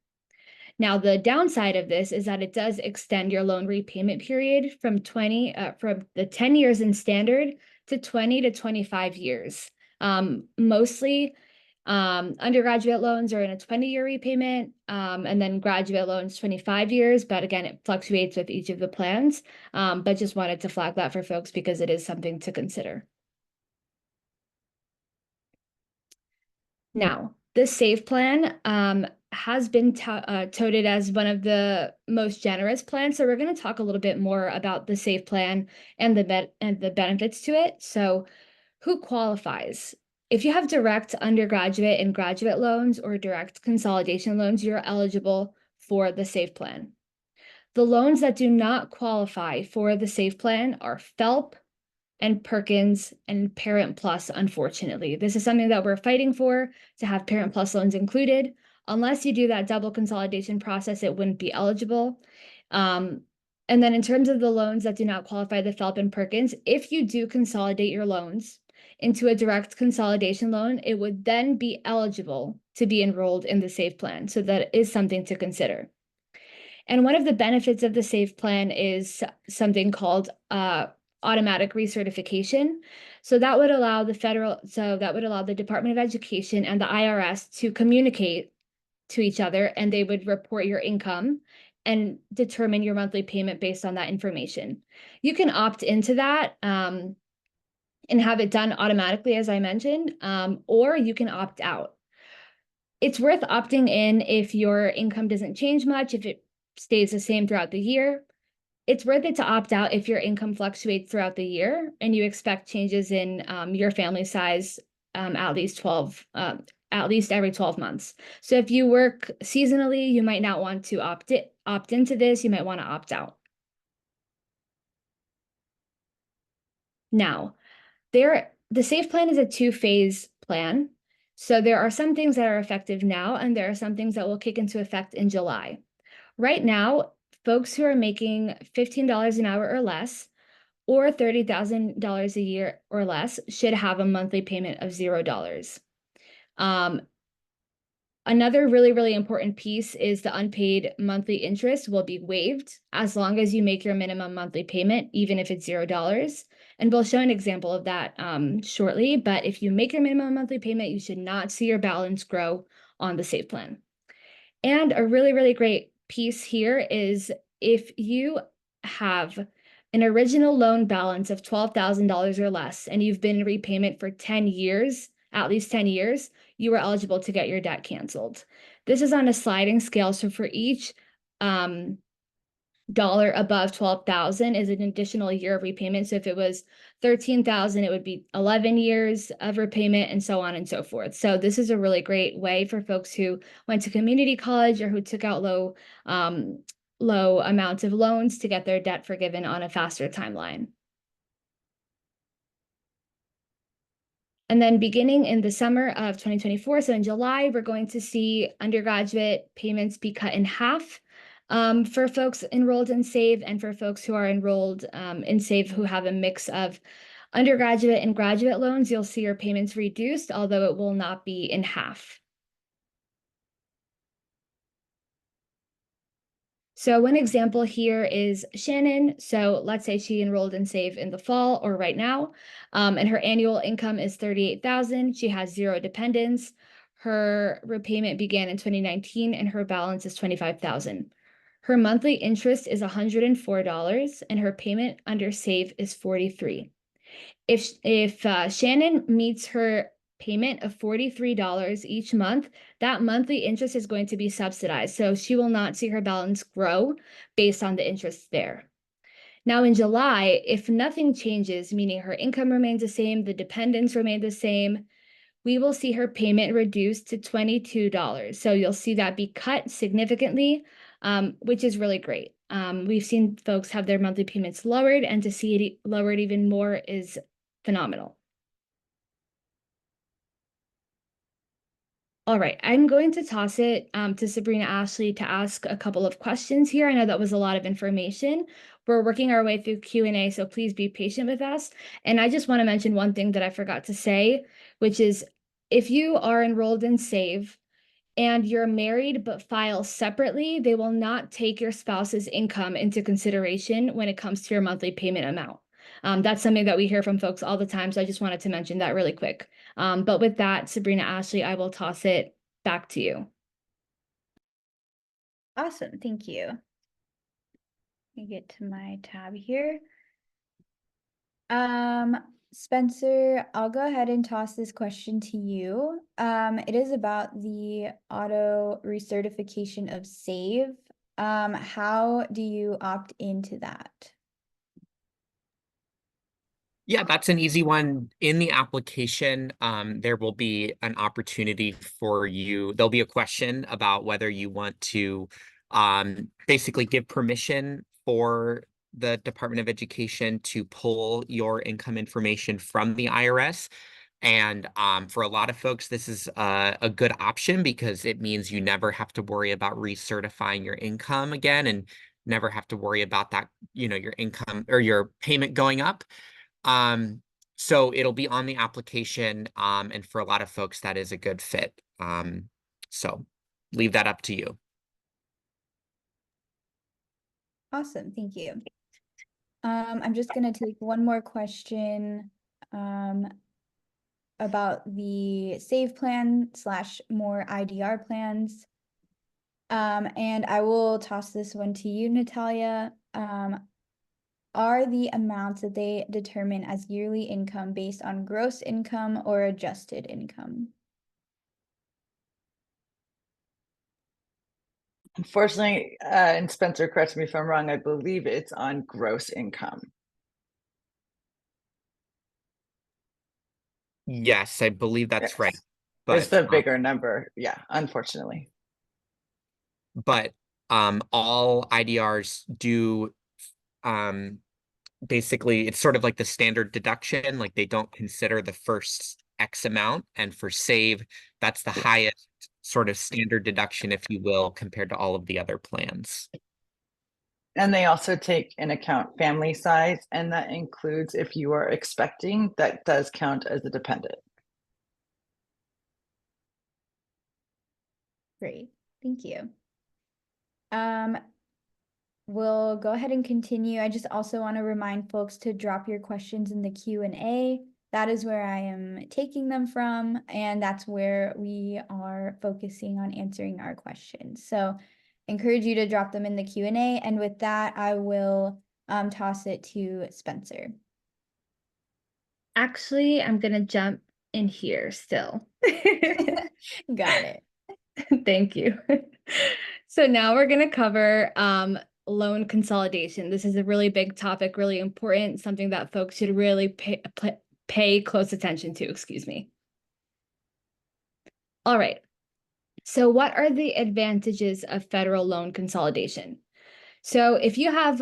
Now, the downside of this is that it does extend your loan repayment period from the 10 years in standard to 20 to 25 years. Mostly undergraduate loans are in a 20-year repayment, and then graduate loans 25 years. But again, it fluctuates with each of the plans. But just wanted to flag that for folks because it is something to consider. Now, the SAVE plan has been touted as one of the most generous plans. So we're going to talk a little bit more about the SAVE plan and the benefits to it. So who qualifies? If you have direct undergraduate and graduate loans or direct consolidation loans, you're eligible for the SAVE plan. The loans that do not qualify for the SAVE plan are FFELP and Perkins and Parent Plus, unfortunately. This is something that we're fighting for, to have Parent Plus loans included. Unless you do that double consolidation process, it wouldn't be eligible. And then in terms of the loans that do not qualify the FFELP and Perkins, if you do consolidate your loans into a direct consolidation loan, it would then be eligible to be enrolled in the SAVE plan. So that is something to consider. And one of the benefits of the SAVE plan is something called automatic recertification. So that would allow the Department of Education and the IRS to communicate to each other, and they would report your income and determine your monthly payment based on that information. You can opt into that and have it done automatically, as I mentioned, or you can opt out. It's worth opting in if your income doesn't change much, if it stays the same throughout the year. It's worth it to opt out if your income fluctuates throughout the year and you expect changes in your family size at least every 12 months. So if you work seasonally, you might not want to opt into this. You might want to opt out. Now, the SAVE plan is a 2-phase plan. So there are some things that are effective now, and there are some things that will kick into effect in July. Right now, folks who are making $15 an hour or less, or $30,000 a year or less, should have a monthly payment of $0. Another really, really important piece is the unpaid monthly interest will be waived as long as you make your minimum monthly payment, even if it's $0. And we'll show an example of that shortly. But if you make your minimum monthly payment, you should not see your balance grow on the SAVE plan. And a really, really great piece here is if you have an original loan balance of $12,000 or less, and you've been in repayment for 10 years, at least 10 years, you are eligible to get your debt canceled. This is on a sliding scale. So for each dollar above 12,000 is an additional year of repayment. So if it was 13,000, it would be 11 years of repayment, and so on and so forth. So this is a really great way for folks who went to community college or who took out low amounts of loans to get their debt forgiven on a faster timeline. And then beginning in the summer of 2024, so in July, we're going to see undergraduate payments be cut in half for folks enrolled in SAVE, and for folks who are enrolled in SAVE who have a mix of undergraduate and graduate loans, you'll see your payments reduced, although it will not be in half. So one example here is Shannon. So let's say she enrolled in SAVE in the fall or right now, and her annual income is $38,000. She has 0 dependents. Her repayment began in 2019 and her balance is $25,000. Her monthly interest is $104 and her payment under SAVE is $43. If Shannon meets her payment of $43 each month, that monthly interest is going to be subsidized. So she will not see her balance grow based on the interest there. Now in July, if nothing changes, meaning her income remains the same, the dependents remain the same, we will see her payment reduced to $22. So you'll see that be cut significantly, which is really great. We've seen folks have their monthly payments lowered, and to see it lowered even more is phenomenal. All right, I'm going to toss it to Sabrina Ashley to ask a couple of questions here. I know that was a lot of information. We're working our way through Q&A, so please be patient with us. And I just want to mention one thing that I forgot to say, which is if you are enrolled in SAVE and you're married but file separately, they will not take your spouse's income into consideration when it comes to your monthly payment amount. That's something that we hear from folks all the time, so I just wanted to mention that really quick. But with that, Sabrina Ashley, I will toss it back to you. Awesome, thank you. Let me get to my tab here. Spencer, I'll go ahead and toss this question to you. It is about the auto recertification of SAVE. How do you opt into that? Yeah, that's an easy one. In the application, there will be an opportunity for you. There'll be a question about whether you want to basically give permission for the Department of Education to pull your income information from the IRS. And for a lot of folks, this is a good option because it means you never have to worry about recertifying your income again. And never have to worry about that, your income or your payment going up. So it'll be on the application, and for a lot of folks, that is a good fit. So leave that up to you. Awesome, thank you. I'm just gonna take one more question about the SAVE plan / more IDR plans. And I will toss this one to you, Natalia. Are the amounts that they determine as yearly income based on gross income or adjusted income? Unfortunately, and Spencer, correct me if I'm wrong, I believe it's on gross income. Yes, I believe that's right. Yes. But It's the bigger number. Yeah, unfortunately. but all IDRs do basically it's sort of like the standard deduction, like they don't consider the first X amount, and for SAVE, that's the highest sort of standard deduction, if you will, compared to all of the other plans. And they also take in account family size, and that includes if you are expecting, that does count as a dependent. Great, thank you. We'll go ahead and continue. I just also want to remind folks to drop your questions in the Q&A. That is where I am taking them from, and that's where we are focusing on answering our questions. So encourage you to drop them in the Q&A, and with that, I will toss it to Spencer. Actually, I'm gonna jump in here still. Got it. Thank you. So now we're gonna cover loan consolidation. This is a really big topic, really important, something that folks should really pay close attention to, excuse me. All right. So what are the advantages of federal loan consolidation? So if you have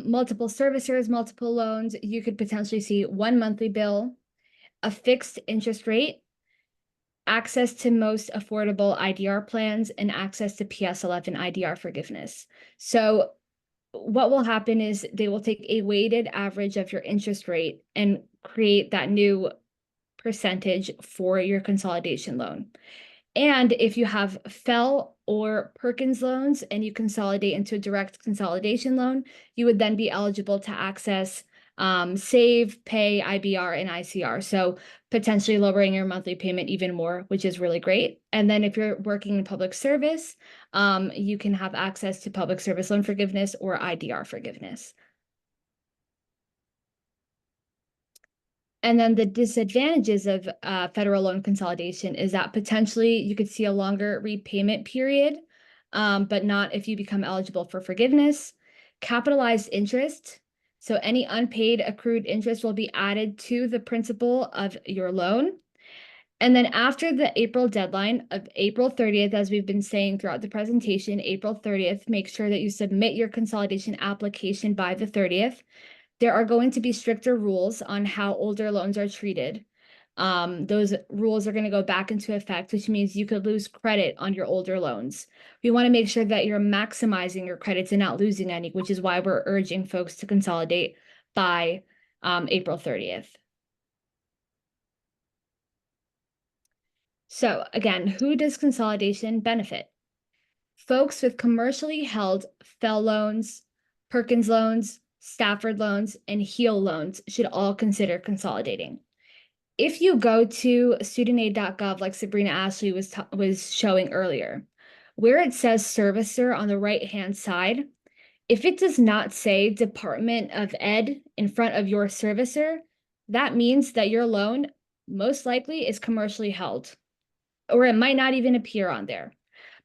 multiple servicers, multiple loans, you could potentially see one monthly bill, a fixed interest rate, access to most affordable IDR plans, and access to PS11 IDR forgiveness. So what will happen is they will take a weighted average of your interest rate and create that new percentage for your consolidation loan. And if you have FFEL or Perkins loans and you consolidate into a direct consolidation loan, you would then be eligible to access SAVE, PAY, IBR, and ICR. So potentially lowering your monthly payment even more, which is really great. And then if you're working in public service, you can have access to public service loan forgiveness or IDR forgiveness. And then the disadvantages of federal loan consolidation is that potentially you could see a longer repayment period, but not if you become eligible for forgiveness. Capitalized interest. So any unpaid accrued interest will be added to the principal of your loan. And then after the April deadline of April 30th, as we've been saying throughout the presentation, April 30th, make sure that you submit your consolidation application by the 30th. There are going to be stricter rules on how older loans are treated. Those rules are going to go back into effect, which means you could lose credit on your older loans. We want to make sure that you're maximizing your credits and not losing any, which is why we're urging folks to consolidate by April 30th. So again, who does consolidation benefit? Folks with commercially held FFEL loans, Perkins loans, Stafford loans, and HEAL loans should all consider consolidating. If you go to studentaid.gov, like Sabrina Ashley was showing earlier, where it says servicer on the right-hand side, if it does not say Department of Ed in front of your servicer, that means that your loan most likely is commercially held, or it might not even appear on there.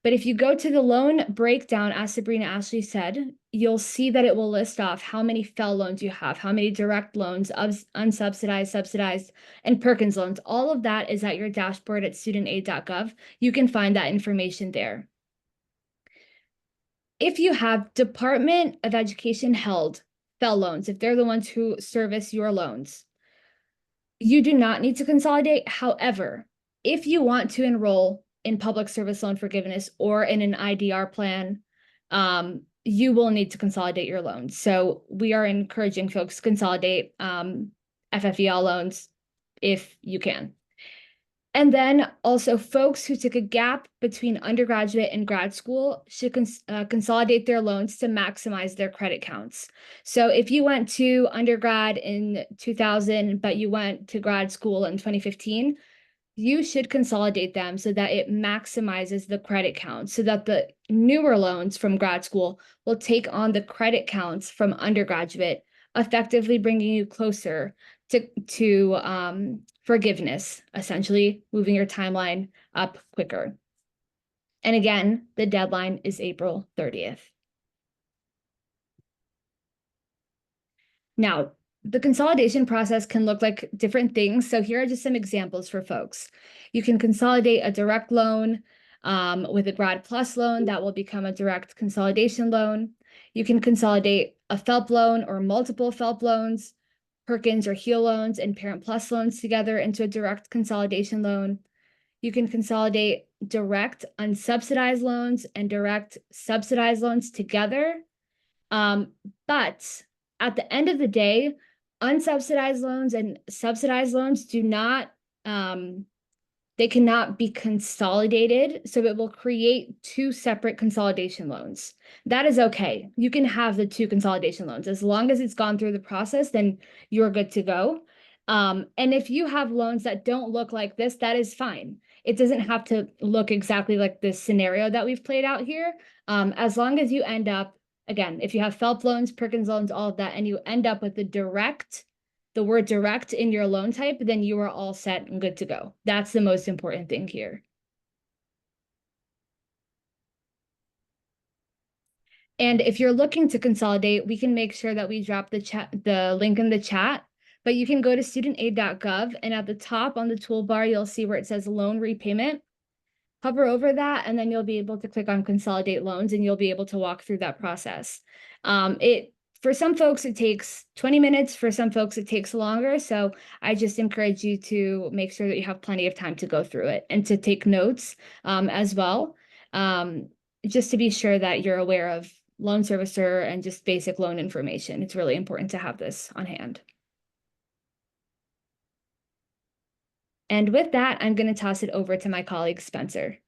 But if you go to the loan breakdown, as Sabrina Ashley said, you'll see that it will list off how many FFEL loans you have, how many direct loans, unsubsidized, subsidized, and Perkins loans. All of that is at your dashboard at studentaid.gov. You can find that information there. If you have Department of Education held FFEL loans, if they're the ones who service your loans, you do not need to consolidate. However, if you want to enroll in public service loan forgiveness or in an IDR plan, you will need to consolidate your loans. So we are encouraging folks to consolidate FFEL loans if you can. And then also folks who took a gap between undergraduate and grad school should consolidate their loans to maximize their credit counts. So if you went to undergrad in 2000, but you went to grad school in 2015, you should consolidate them so that it maximizes the credit count, so that the newer loans from grad school will take on the credit counts from undergraduate, effectively bringing you closer to forgiveness, essentially moving your timeline up quicker. And again, the deadline is April 30th. Now, the consolidation process can look like different things. So here are just some examples for folks. You can consolidate a direct loan with a Grad Plus loan that will become a direct consolidation loan. You can consolidate a FFELP loan or multiple FFELP loans, Perkins or HEAL loans, and Parent Plus loans together into a direct consolidation loan. You can consolidate direct unsubsidized loans and direct subsidized loans together. But at the end of the day, unsubsidized loans and subsidized loans do not, they cannot be consolidated. So it will create two separate consolidation loans. That is okay. You can have the two consolidation loans. As long as it's gone through the process, then you're good to go. And if you have loans that don't look like this, that is fine. It doesn't have to look exactly like this scenario that we've played out here. As long as you end up, again, if you have FFELP loans, Perkins loans, all of that, and you end up with the word direct in your loan type, then you are all set and good to go. That's the most important thing here. And if you're looking to consolidate, we can make sure that we drop the link in the chat, but you can go to studentaid.gov, and at the top on the toolbar, you'll see where it says loan repayment. Hover over that, and then you'll be able to click on consolidate loans, and you'll be able to walk through that process. For some folks, it takes 20 minutes. For some folks, it takes longer. So I just encourage you to make sure that you have plenty of time to go through it and to take notes as well, just to be sure that you're aware of loan servicer and just basic loan information. It's really important to have this on hand. And with that, I'm going to toss it over to my colleague, Spencer.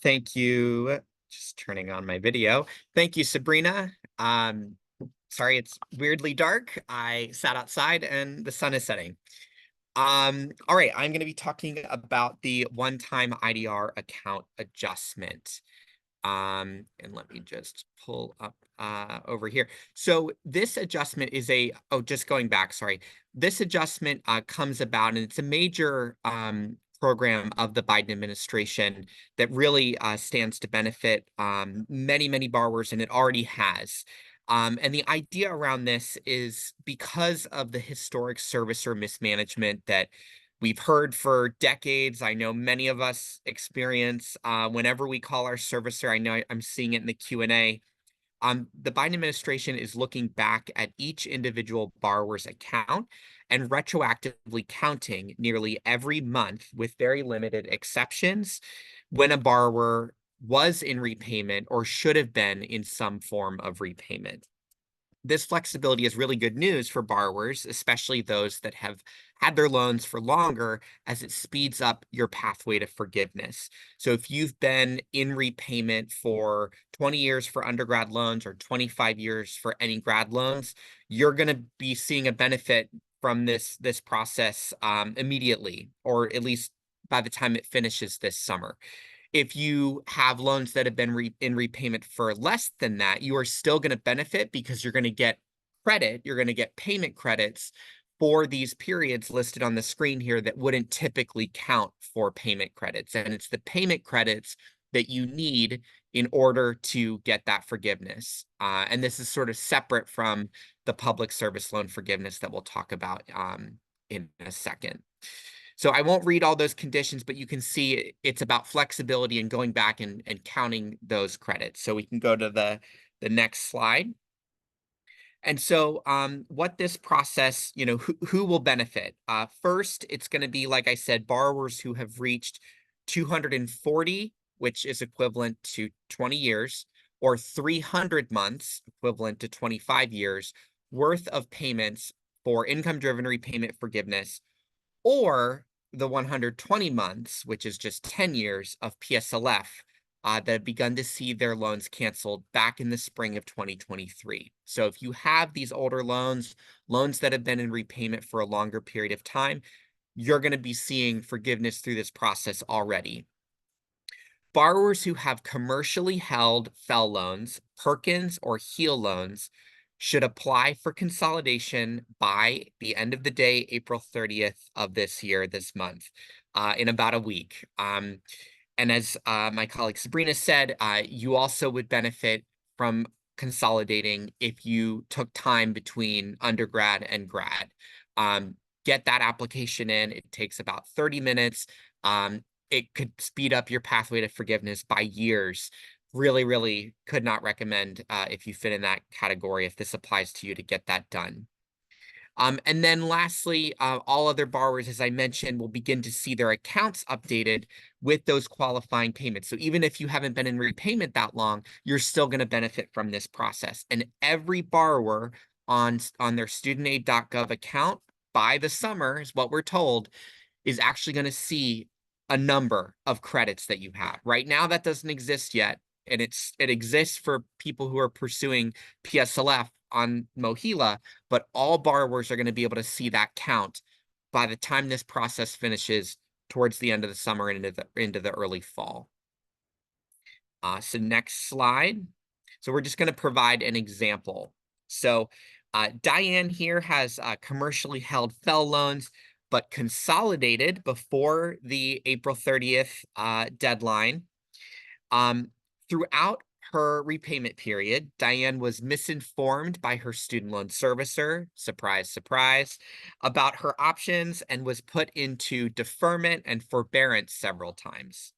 Thank you. Just turning on my video. Thank you, Sabrina. Sorry, it's weirdly dark. I sat outside and the sun is setting. All right, I'm going to be talking about the one-time IDR account adjustment. And let me just pull up over here. So this adjustment is just going back, sorry. This adjustment comes about, and it's a major program of the Biden administration that really stands to benefit many, many borrowers, and it already has. And the idea around this is because of the historic servicer mismanagement that we've heard for decades. I know many of us experience whenever we call our servicer. I know I'm seeing it in the Q&A. The Biden administration is looking back at each individual borrower's account and retroactively counting nearly every month, with very limited exceptions, when a borrower was in repayment or should have been in some form of repayment. This flexibility is really good news for borrowers, especially those that have had their loans for longer, as it speeds up your pathway to forgiveness. So if you've been in repayment for 20 years for undergrad loans or 25 years for any grad loans, you're going to be seeing a benefit from this process immediately, or at least by the time it finishes this summer. If you have loans that have been in repayment for less than that, you are still going to benefit because you're going to get credit, you're going to get payment credits for these periods listed on the screen here that wouldn't typically count for payment credits. And it's the payment credits that you need in order to get that forgiveness. And this is sort of separate from the public service loan forgiveness that we'll talk about in a second. So I won't read all those conditions, but you can see it's about flexibility and going back and counting those credits. So we can go to the next slide. And so what this process, who will benefit? First, it's going to be, like I said, borrowers who have reached 240, which is equivalent to 20 years, or 300 months, equivalent to 25 years, worth of payments for income-driven repayment forgiveness, or the 120 months, which is just 10 years of PSLF, that have begun to see their loans canceled back in the spring of 2023. So if you have these older loans that have been in repayment for a longer period of time, you're going to be seeing forgiveness through this process already. Borrowers who have commercially held FFEL loans, Perkins or HEAL loans, should apply for consolidation by the end of the day, April 30th of this year, this month, in about a week. And as my colleague Sabrina said, you also would benefit from consolidating if you took time between undergrad and grad. Get that application in. It takes about 30 minutes. It could speed up your pathway to forgiveness by years. Really, really could not recommend if you fit in that category, if this applies to you, to get that done. And then lastly, all other borrowers, as I mentioned, will begin to see their accounts updated with those qualifying payments. So even if you haven't been in repayment that long, you're still going to benefit from this process. And every borrower on their studentaid.gov account by the summer, is what we're told, is actually going to see a number of credits that you have. Right now, that doesn't exist yet. And it exists for people who are pursuing PSLF on MOHELA, but all borrowers are going to be able to see that count by the time this process finishes towards the end of the summer and into the early fall. So next slide. So we're just going to provide an example. So Diane here has commercially held FFEL loans, but consolidated before the April 30th deadline. Throughout her repayment period, Diane was misinformed by her student loan servicer, surprise, surprise, about her options and was put into deferment and forbearance several times.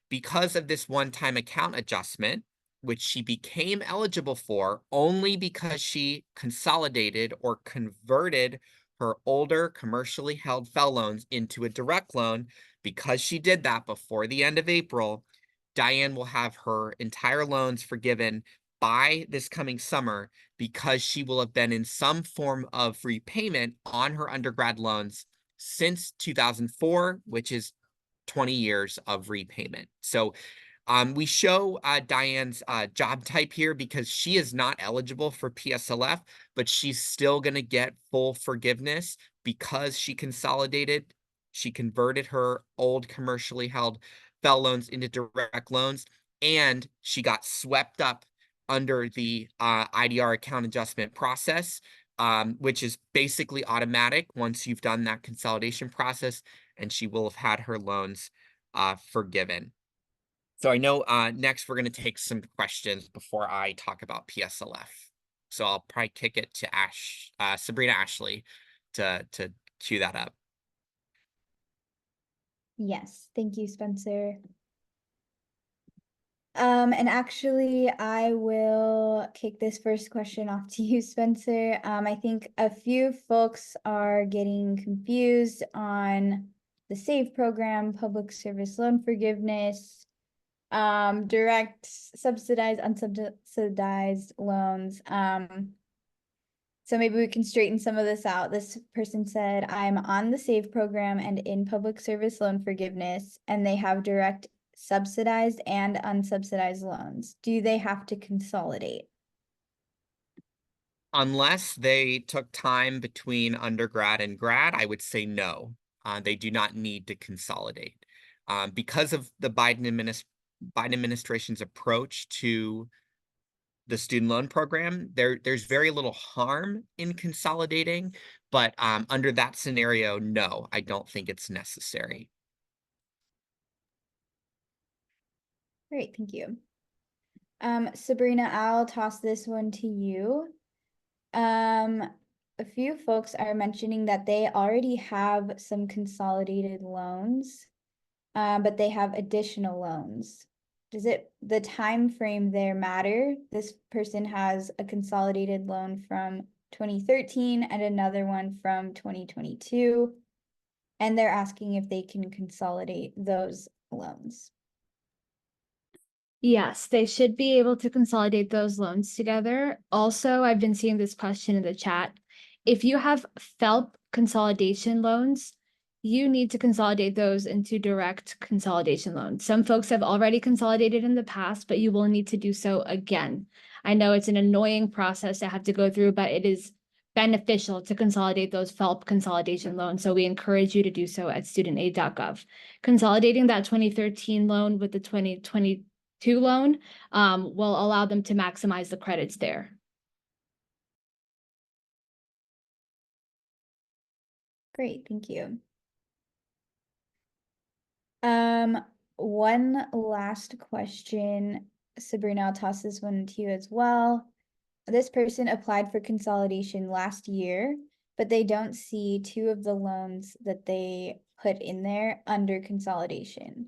Because of this one-time account adjustment, which she became eligible for only because she consolidated or converted her older commercially held FFEL loans into a direct loan, because she did that before the end of April, Diane will have her entire loans forgiven by this coming summer because she will have been in some form of repayment on her undergrad loans since 2004, which is 20 years of repayment. So we show Diane's job type here because she is not eligible for PSLF, but she's still going to get full forgiveness because she consolidated. She converted her old commercially held FFEL loans into direct loans, and she got swept up under the IDR account adjustment process, which is basically automatic once you've done that consolidation process, and she will have had her loans forgiven. So I know next we're going to take some questions before I talk about PSLF. So I'll probably kick it to Sabrina Ashley to cue that up. Yes, thank you, Spencer. And actually, I will kick this first question off to you, Spencer. I think a few folks are getting confused on the SAVE program, public service loan forgiveness, direct subsidized, unsubsidized loans. So maybe we can straighten some of this out. This person said, I'm on the SAVE program and in public service loan forgiveness, and they have direct subsidized and unsubsidized loans. Do they have to consolidate? Unless they took time between undergrad and grad, I would say no. They do not need to consolidate. Because of the Biden administration's approach to the student loan program, there's very little harm in consolidating, but under that scenario, no, I don't think it's necessary. Great, thank you. Sabrina, I'll toss this one to you. A few folks are mentioning that they already have some consolidated loans, but they have additional loans. Does the time frame there matter? This person has a consolidated loan from 2013 and another one from 2022, and they're asking if they can consolidate those loans? Yes, they should be able to consolidate those loans together. Also, I've been seeing this question in the chat. If you have FFELP consolidation loans, you need to consolidate those into direct consolidation loans. Some folks have already consolidated in the past, but you will need to do so again. I know it's an annoying process to have to go through, but it is beneficial to consolidate those FFELP consolidation loans. So we encourage you to do so at studentaid.gov. Consolidating that 2013 loan with the 2022 loan will allow them to maximize the credits there. Great, thank you. One last question, Sabrina, I'll toss this one to you as well. This person applied for consolidation last year, but they don't see two of the loans that they put in there under consolidation.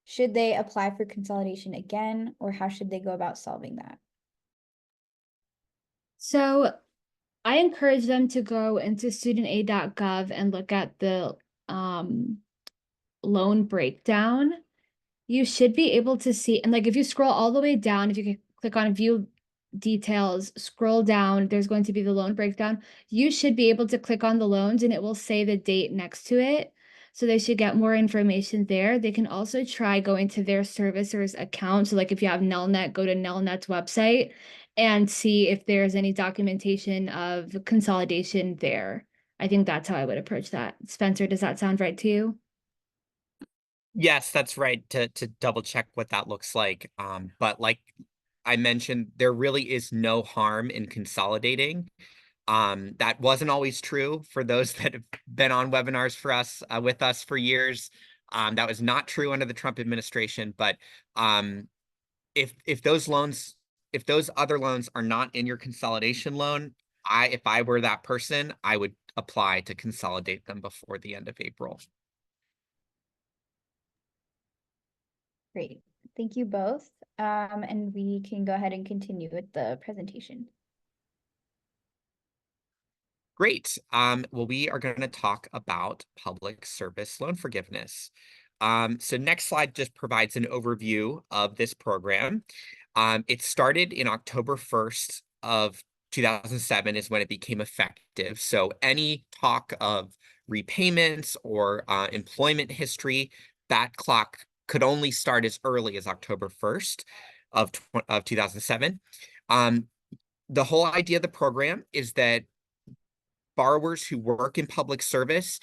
Should they apply for consolidation again, or how should they go about solving that? So I encourage them to go into studentaid.gov and look at the loan breakdown. You should be able to see, and like if you scroll all the way down, if you can click on view details, scroll down, there's going to be the loan breakdown. You should be able to click on the loans and it will say the date next to it. So they should get more information there. They can also try going to their servicer's account. So like if you have Nelnet, go to Nelnet's website and see if there's any documentation of consolidation there. I think that's how I would approach that. Spencer, does that sound right to you? Yes, that's right, to double check what that looks like. But like I mentioned, there really is no harm in consolidating. That wasn't always true for those that have been on webinars for us with us for years. That was not true under the Trump administration. But if those other loans are not in your consolidation loan, if I were that person, I would apply to consolidate them before the end of April. Great, thank you both. And we can go ahead and continue with the presentation. Great. Well, we are going to talk about public service loan forgiveness. So next slide just provides an overview of this program. It started in October 1st of 2007 is when it became effective. So any talk of repayments or employment history, that clock could only start as early as October 1st of 2007. The whole idea of the program is that borrowers who work in public service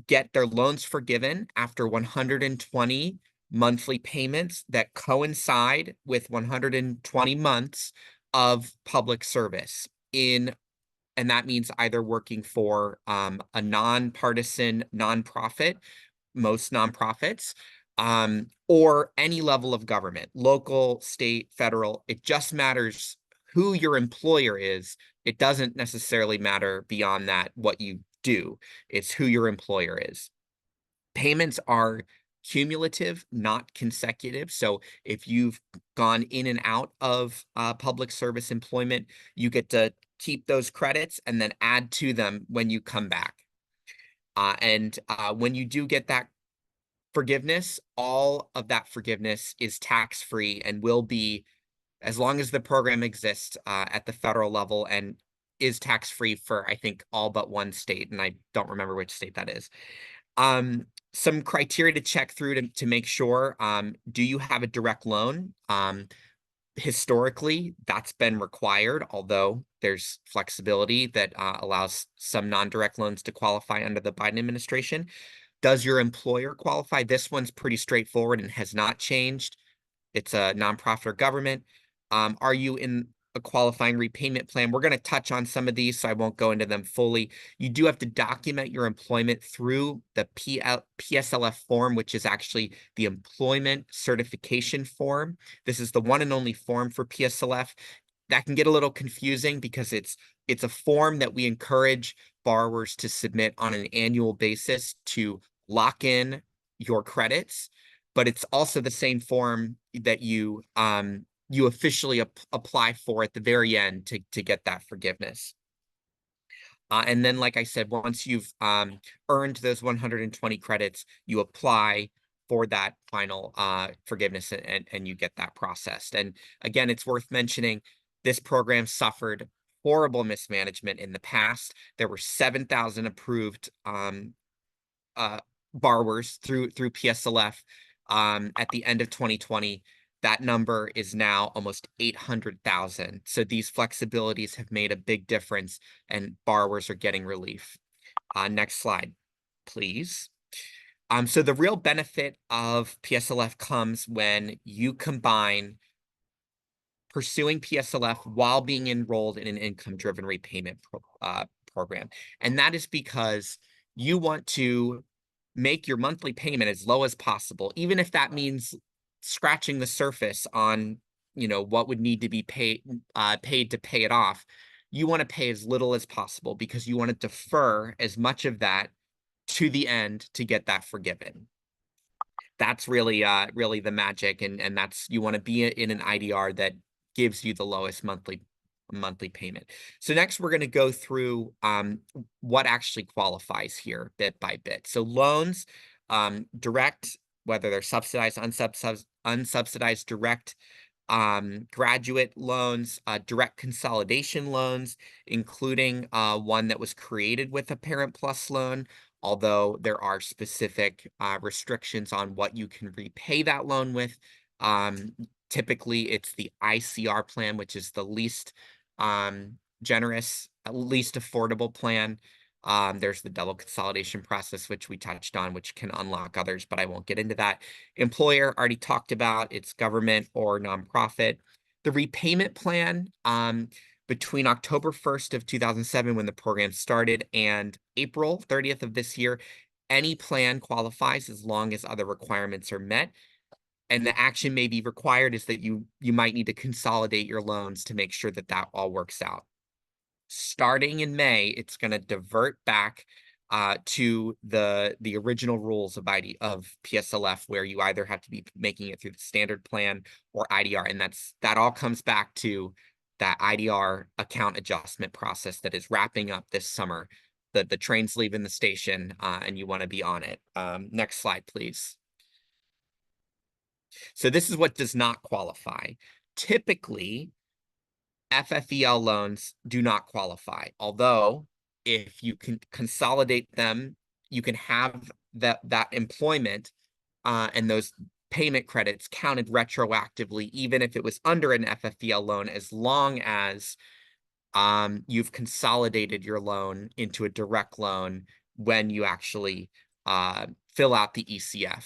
get their loans forgiven after 120 monthly payments that coincide with 120 months of public service and that means either working for a nonpartisan nonprofit, most nonprofits, or any level of government, local, state, federal. It just matters who your employer is. It doesn't necessarily matter beyond that what you do. It's who your employer is. Payments are cumulative, not consecutive. So if you've gone in and out of public service employment, you get to keep those credits and then add to them when you come back. When you do get that forgiveness, all of that forgiveness is tax-free and will be, as long as the program exists at the federal level, and is tax-free for, I think, all but one state, and I don't remember which state that is. Some criteria to check through to make sure, do you have a direct loan? Historically, that's been required, although there's flexibility that allows some non-direct loans to qualify under the Biden administration. Does your employer qualify? This one's pretty straightforward and has not changed. It's a nonprofit or government. Are you in a qualifying repayment plan? We're going to touch on some of these, so I won't go into them fully. You do have to document your employment through the PSLF form, which is actually the employment certification form. This is the one and only form for PSLF. That can get a little confusing because it's a form that we encourage borrowers to submit on an annual basis to lock in your credits, but it's also the same form that you officially apply for at the very end to get that forgiveness. And then, like I said, once you've earned those 120 credits, you apply for that final forgiveness, and you get that processed. And again, it's worth mentioning this program suffered horrible mismanagement in the past. There were 7,000 approved borrowers through PSLF at the end of 2020. That number is now almost 800,000. So these flexibilities have made a big difference, and borrowers are getting relief. Next slide, please. So the real benefit of PSLF comes when you combine pursuing PSLF while being enrolled in an income-driven repayment program. And that is because you want to make your monthly payment as low as possible, even if that means scratching the surface on, what would need to be paid to pay it off. You want to pay as little as possible because you want to defer as much of that to the end to get that forgiven. That's really the magic, and that's, you want to be in an IDR that gives you the lowest monthly payment. So next we're going to go through what actually qualifies here bit by bit. So loans, direct, whether they're subsidized, unsubsidized, direct, graduate loans, direct consolidation loans, including one that was created with a Parent Plus loan, although there are specific restrictions on what you can repay that loan with. Typically, it's the ICR plan, which is the least generous, least affordable plan. There's the double consolidation process, which we touched on, which can unlock others, but I won't get into that. Employer, already talked about, it's government or nonprofit. The repayment plan, between October 1st of 2007, when the program started, and April 30th of this year, any plan qualifies as long as other requirements are met. And the action may be required is that you might need to consolidate your loans to make sure that that all works out. Starting in May, it's going to divert back to the original rules of PSLF, where you either have to be making it through the standard plan or IDR, and that all comes back to that IDR account adjustment process that is wrapping up this summer. The train's leaving the station, and you want to be on it. Next slide, please. So this is what does not qualify. Typically, FFEL loans do not qualify, although if you can consolidate them, you can have that employment and those payment credits counted retroactively, even if it was under an FFEL loan, as long as you've consolidated your loan into a direct loan when you actually fill out the ECF.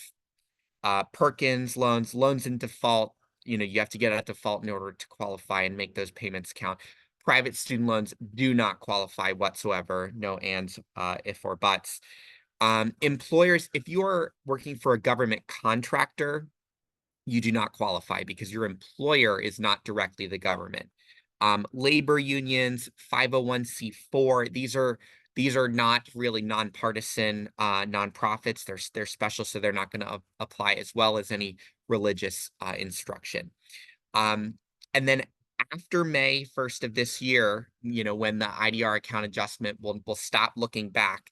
Perkins loans in default, you have to get at default in order to qualify and make those payments count. Private student loans do not qualify whatsoever, no ands, if or buts. Employers, if you're working for a government contractor, you do not qualify because your employer is not directly the government. Labor unions, 501c4, these are not really nonpartisan nonprofits. They're special, so they're not going to apply, as well as any religious instruction. And then after May 1st of this year, when the IDR account adjustment will stop looking back,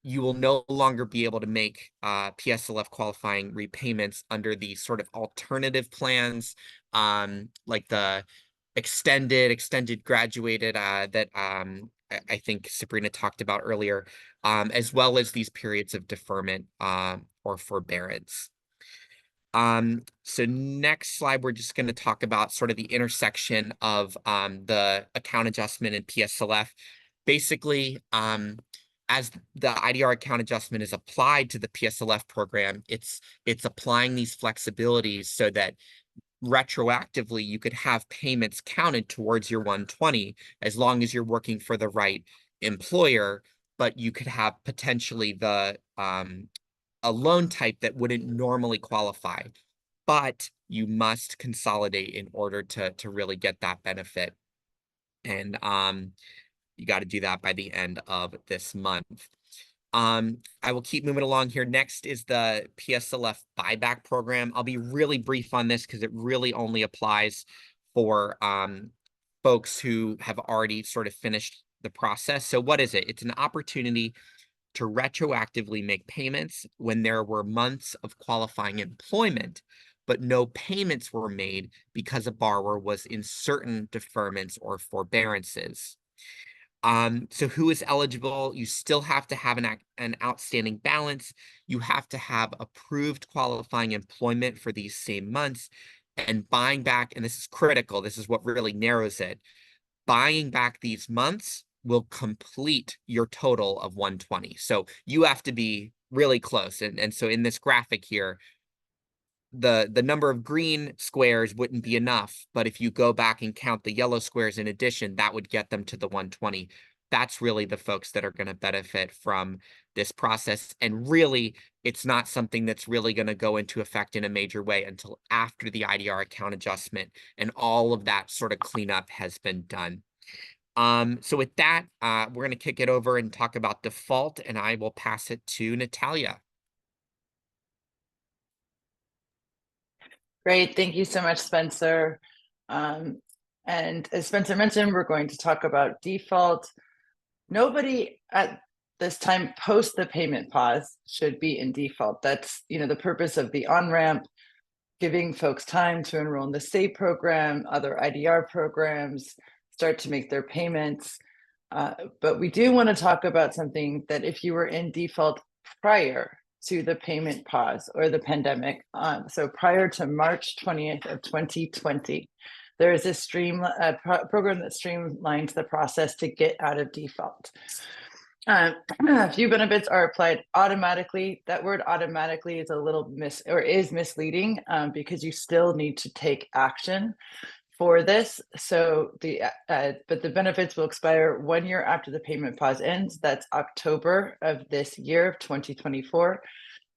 you will no longer be able to make PSLF qualifying repayments under the sort of alternative plans, like the extended graduated that I think Sabrina talked about earlier, as well as these periods of deferment or forbearance. So next slide, we're just going to talk about sort of the intersection of the account adjustment and PSLF. Basically, as the IDR account adjustment is applied to the PSLF program, it's applying these flexibilities so that retroactively you could have payments counted towards your 120 as long as you're working for the right employer, but you could have potentially a loan type that wouldn't normally qualify, but you must consolidate in order to really get that benefit. And you got to do that by the end of this month. I will keep moving along here. Next is the PSLF buyback program. I'll be really brief on this because it really only applies for folks who have already sort of finished the process. So what is it? It's an opportunity to retroactively make payments when there were months of qualifying employment, but no payments were made because a borrower was in certain deferments or forbearances. So who is eligible? You still have to have an outstanding balance. You have to have approved qualifying employment for these same months, and buying back, and this is critical, this is what really narrows it. Buying back these months will complete your total of 120. So you have to be really close. And so in this graphic here, the number of green squares wouldn't be enough, but if you go back and count the yellow squares in addition, that would get them to the 120. That's really the folks that are going to benefit from this process. And really, it's not something that's really going to go into effect in a major way until after the IDR account adjustment and all of that sort of cleanup has been done. So with that, we're going to kick it over and talk about default, and I will pass it to Natalia. Great. Thank you so much, Spencer. And as Spencer mentioned, we're going to talk about default. Nobody at this time post the payment pause should be in default. That's, the purpose of the on-ramp, giving folks time to enroll in the SAVE program, other IDR programs, start to make their payments. But we do want to talk about something that if you were in default prior to the payment pause or the pandemic, so prior to March 20th of 2020, there is a program that streamlines the process to get out of default. A few benefits are applied automatically. That word automatically is a little misleading because you still need to take action for this. So but the benefits will expire 1 year after the payment pause ends. That's October of this year of 2024,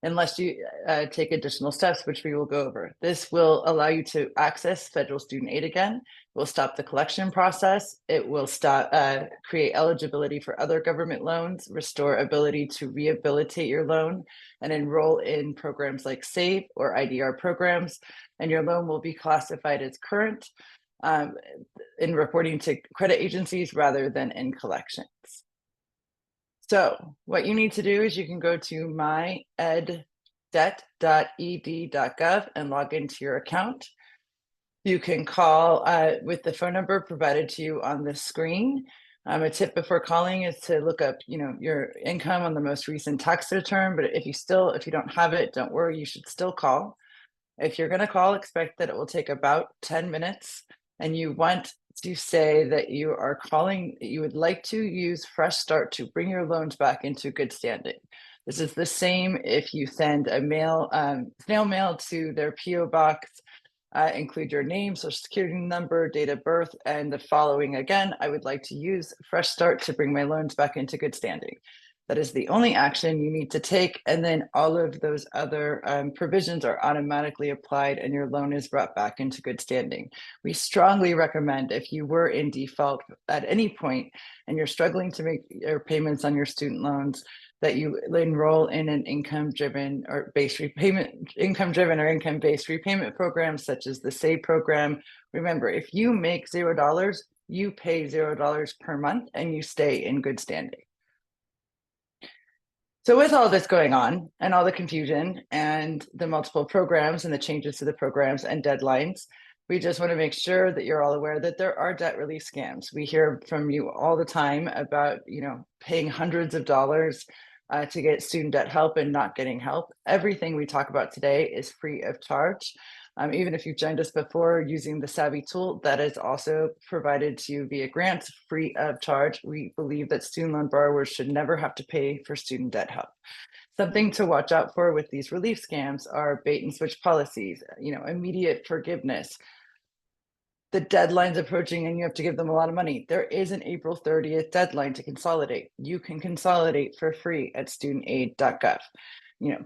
unless you take additional steps, which we will go over. This will allow you to access federal student aid again. It will stop the collection process. It will create eligibility for other government loans, restore ability to rehabilitate your loan, and enroll in programs like SAVE or IDR programs. And your loan will be classified as current in reporting to credit agencies rather than in collections. So what you need to do is you can go to myeddebt.ed.gov and log into your account. You can call with the phone number provided to you on the screen. A tip before calling is to look up, your income on the most recent tax return. But if you don't have it, don't worry, you should still call. If you're going to call, expect that it will take about 10 minutes. And you want to say that you are calling, you would like to use Fresh Start to bring your loans back into good standing. This is the same if you send a snail mail to their PO box. Include your name, social security number, date of birth, and the following. Again, I would like to use Fresh Start to bring my loans back into good standing. That is the only action you need to take, and then all of those other provisions are automatically applied and your loan is brought back into good standing. We strongly recommend, if you were in default at any point and you're struggling to make your payments on your student loans, that you enroll in an income-driven or income-based repayment program, such as the SAVE program. Remember, if you make $0, you pay $0 per month and you stay in good standing. So with all this going on and all the confusion and the multiple programs and the changes to the programs and deadlines, we just want to make sure that you're all aware that there are debt relief scams. We hear from you all the time about, paying hundreds of dollars to get student debt help and not getting help. Everything we talk about today is free of charge. Even if you've joined us before using the Savvy tool, that is also provided to you via grants, free of charge. We believe that student loan borrowers should never have to pay for student debt help. Something to watch out for with these relief scams are bait and switch policies, immediate forgiveness. The deadline's approaching and you have to give them a lot of money. There is an April 30th deadline to consolidate. You can consolidate for free at studentaid.gov.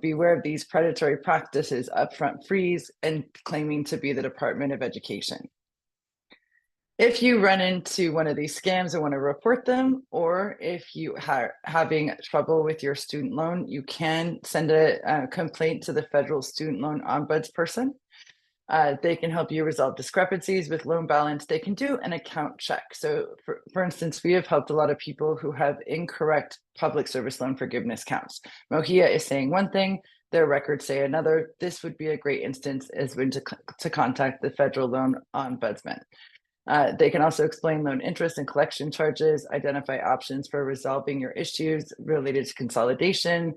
Beware of these predatory practices, upfront freeze, and claiming to be the Department of Education. If you run into one of these scams and want to report them, or if you are having trouble with your student loan, you can send a complaint to the Federal Student Loan Ombudsperson. They can help you resolve discrepancies with loan balance. They can do an account check. So for instance, we have helped a lot of people who have incorrect public service loan forgiveness counts. Mohia is saying one thing, their records say another. This would be a great instance as when to contact the federal loan ombudsman. They can also explain loan interest and collection charges, identify options for resolving your issues related to consolidation,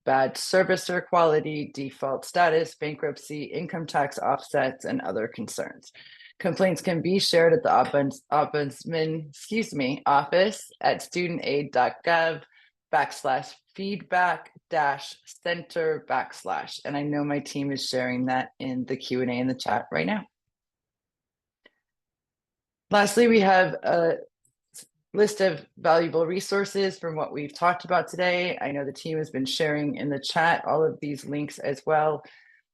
bad service or quality, default status, bankruptcy, income tax offsets, and other concerns. Complaints can be shared at the ombudsman, office at studentaid.gov/feedback-center/. And I know my team is sharing that in the Q&A in the chat right now. Lastly, we have a list of valuable resources from what we've talked about today. I know the team has been sharing in the chat all of these links as well.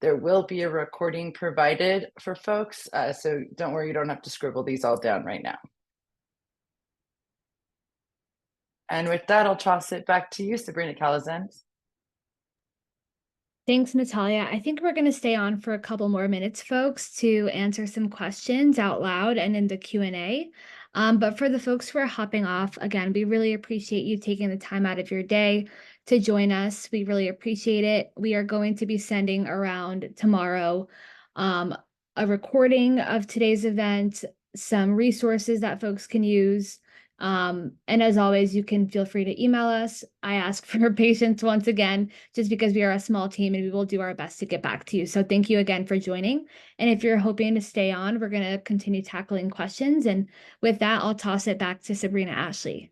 There will be a recording provided for folks, so don't worry, you don't have to scribble these all down right now. And with that, I'll toss it back to you, Sabrina Calazans. Thanks, Natalia. I think we're going to stay on for a couple more minutes, folks, to answer some questions out loud and in the Q&A. But for the folks who are hopping off, again, we really appreciate you taking the time out of your day to join us. We really appreciate it. We are going to be sending around tomorrow a recording of today's event, some resources that folks can use. And as always, you can feel free to email us. I ask for your patience once again, just because we are a small team and we will do our best to get back to you. So thank you again for joining. And if you're hoping to stay on, we're going to continue tackling questions. And with that, I'll toss it back to Sabrina Ashley.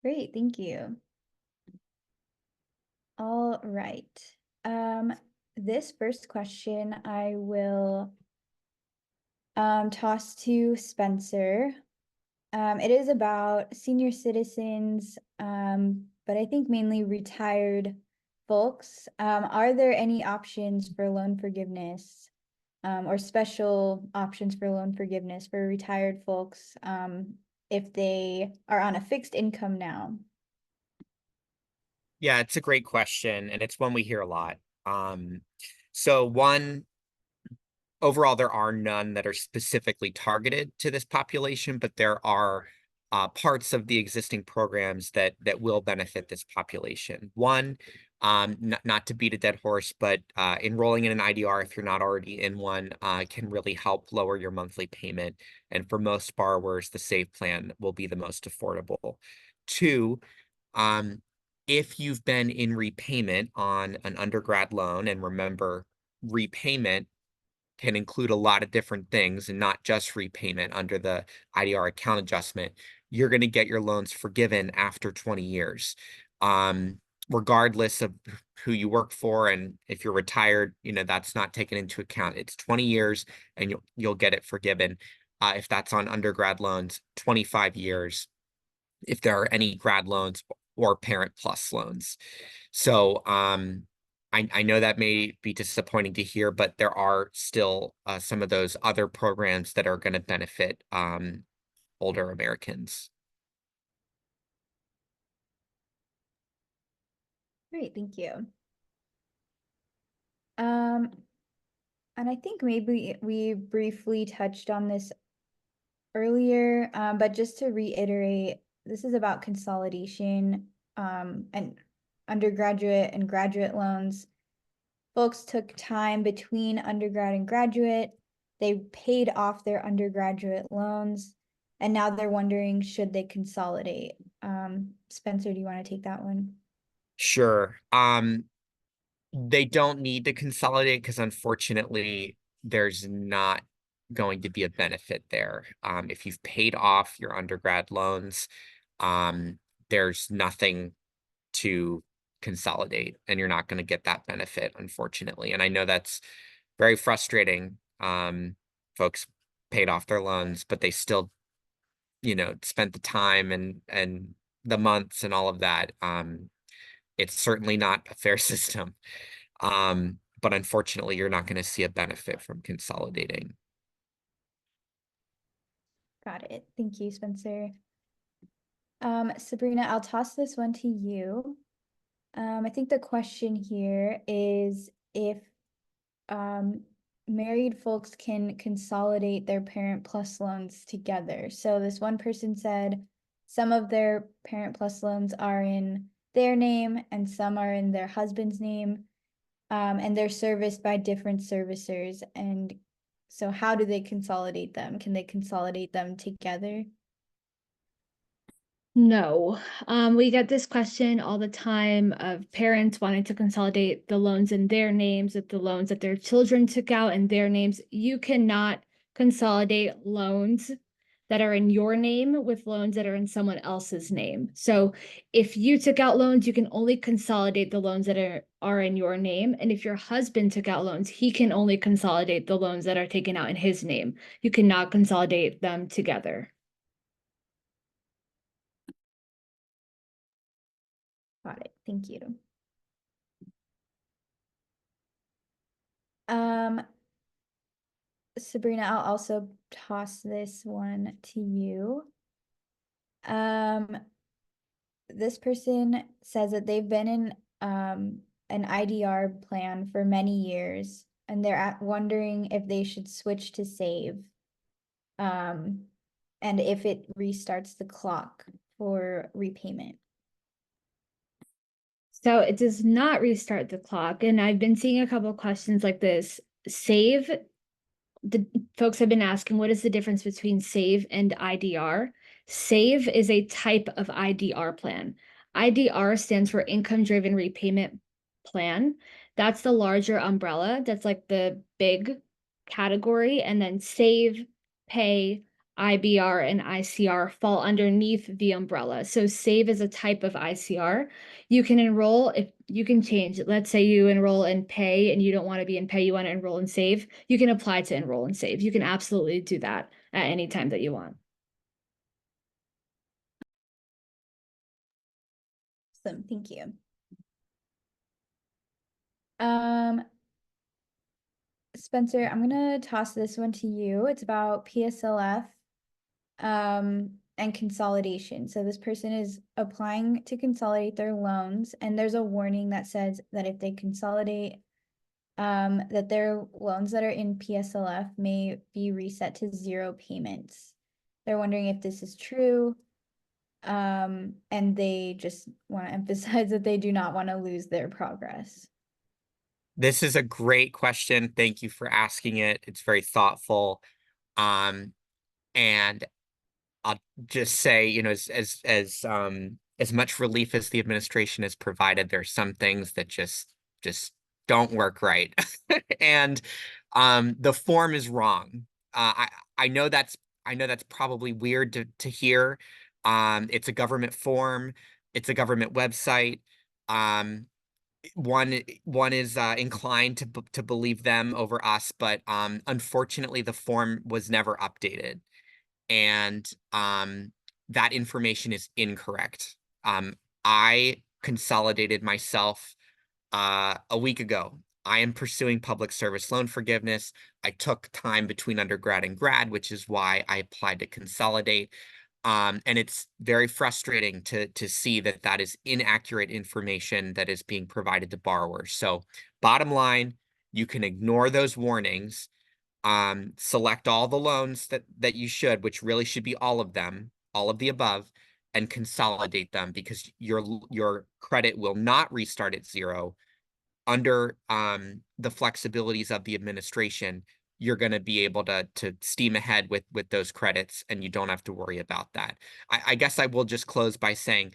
Great, thank you. All right. This first question I will toss to Spencer. It is about senior citizens, but I think mainly retired folks. Are there any options for loan forgiveness, or special options for loan forgiveness for retired folks, if they are on a fixed income now? Yeah, it's a great question, and it's one we hear a lot. So one, overall, there are none that are specifically targeted to this population, but there are parts of the existing programs that will benefit this population. One, not to beat a dead horse, but enrolling in an IDR, if you're not already in one, can really help lower your monthly payment. And for most borrowers, the SAVE plan will be the most affordable. Two, if you've been in repayment on an undergrad loan, and remember, repayment can include a lot of different things and not just repayment under the IDR account adjustment, you're going to get your loans forgiven after 20 years. Regardless of who you work for, and if you're retired, that's not taken into account. It's 20 years and you'll get it forgiven. If that's on undergrad loans, 25 years if there are any grad loans or Parent Plus loans. So I know that may be disappointing to hear, but there are still some of those other programs that are going to benefit older Americans. Great, thank you. And I think maybe we briefly touched on this earlier, but just to reiterate, this is about consolidation and undergraduate and graduate loans. Folks took time between undergrad and graduate. They paid off their undergraduate loans, and now they're wondering, should they consolidate? Spencer, do you want to take that one? Sure. They don't need to consolidate because unfortunately, there's not going to be a benefit there. If you've paid off your undergrad loans, there's nothing to consolidate, and you're not going to get that benefit, unfortunately. And I know that's very frustrating. Folks paid off their loans, but they still, spent the time and the months and all of that. It's certainly not a fair system. But unfortunately, you're not going to see a benefit from consolidating. Got it. Thank you, Spencer. Sabrina, I'll toss this one to you. I think the question here is, if married folks can consolidate their Parent Plus loans together. So this one person said some of their Parent Plus loans are in their name and some are in their husband's name, and they're serviced by different servicers. And so how do they consolidate them? Can they consolidate them together? No, we get this question all the time of parents wanting to consolidate the loans in their names with the loans that their children took out in their names. You cannot consolidate loans that are in your name with loans that are in someone else's name. So if you took out loans, you can only consolidate the loans that are in your name. And if your husband took out loans, he can only consolidate the loans that are taken out in his name. You cannot consolidate them together. Got it. Thank you. Sabrina, I'll also toss this one to you. This person says that they've been in an IDR plan for many years, and they're wondering if they should switch to Save, and if it restarts the clock for repayment. So it does not restart the clock. And I've been seeing a couple of questions like this. Save, the folks have been asking, what is the difference between Save and IDR? Save is a type of IDR plan. IDR stands for Income Driven Repayment Plan. That's the larger umbrella. That's like the big category. And then Save, Pay, IBR, and ICR fall underneath the umbrella. So Save is a type of ICR. You can enroll if you can change it. Let's say you enroll in Pay and you don't want to be in Pay, you want to enroll in Save. You can apply to enroll in Save. You can absolutely do that at any time that you want. Awesome, thank you. Spencer, I'm gonna toss this one to you. It's about PSLF and consolidation. So this person is applying to consolidate their loans, and there's a warning that says that if they consolidate, that their loans that are in PSLF may be reset to 0 payments. They're wondering if this is true. And they just want to emphasize that they do not want to lose their progress. This is a great question. Thank you for asking it. It's very thoughtful. And I'll just say, you know, as much relief as the administration has provided, there's some things that just don't work right. And the form is wrong. I know that's probably weird to hear. It's a government form, it's a government website. One is inclined to believe them over us, but unfortunately the form was never updated, and that information is incorrect. I consolidated myself a week ago. I am pursuing public service loan forgiveness. I took time between undergrad and grad, which is why I applied to consolidate. And it's very frustrating to see that is inaccurate information that is being provided to borrowers. So bottom line, you can ignore those warnings, select all the loans that you should, which really should be all of them, all of the above, and consolidate them, because your credit will not restart at 0. Under the flexibilities of the administration, you're going to be able to steam ahead with those credits, and you don't have to worry about that. I guess I will just close by saying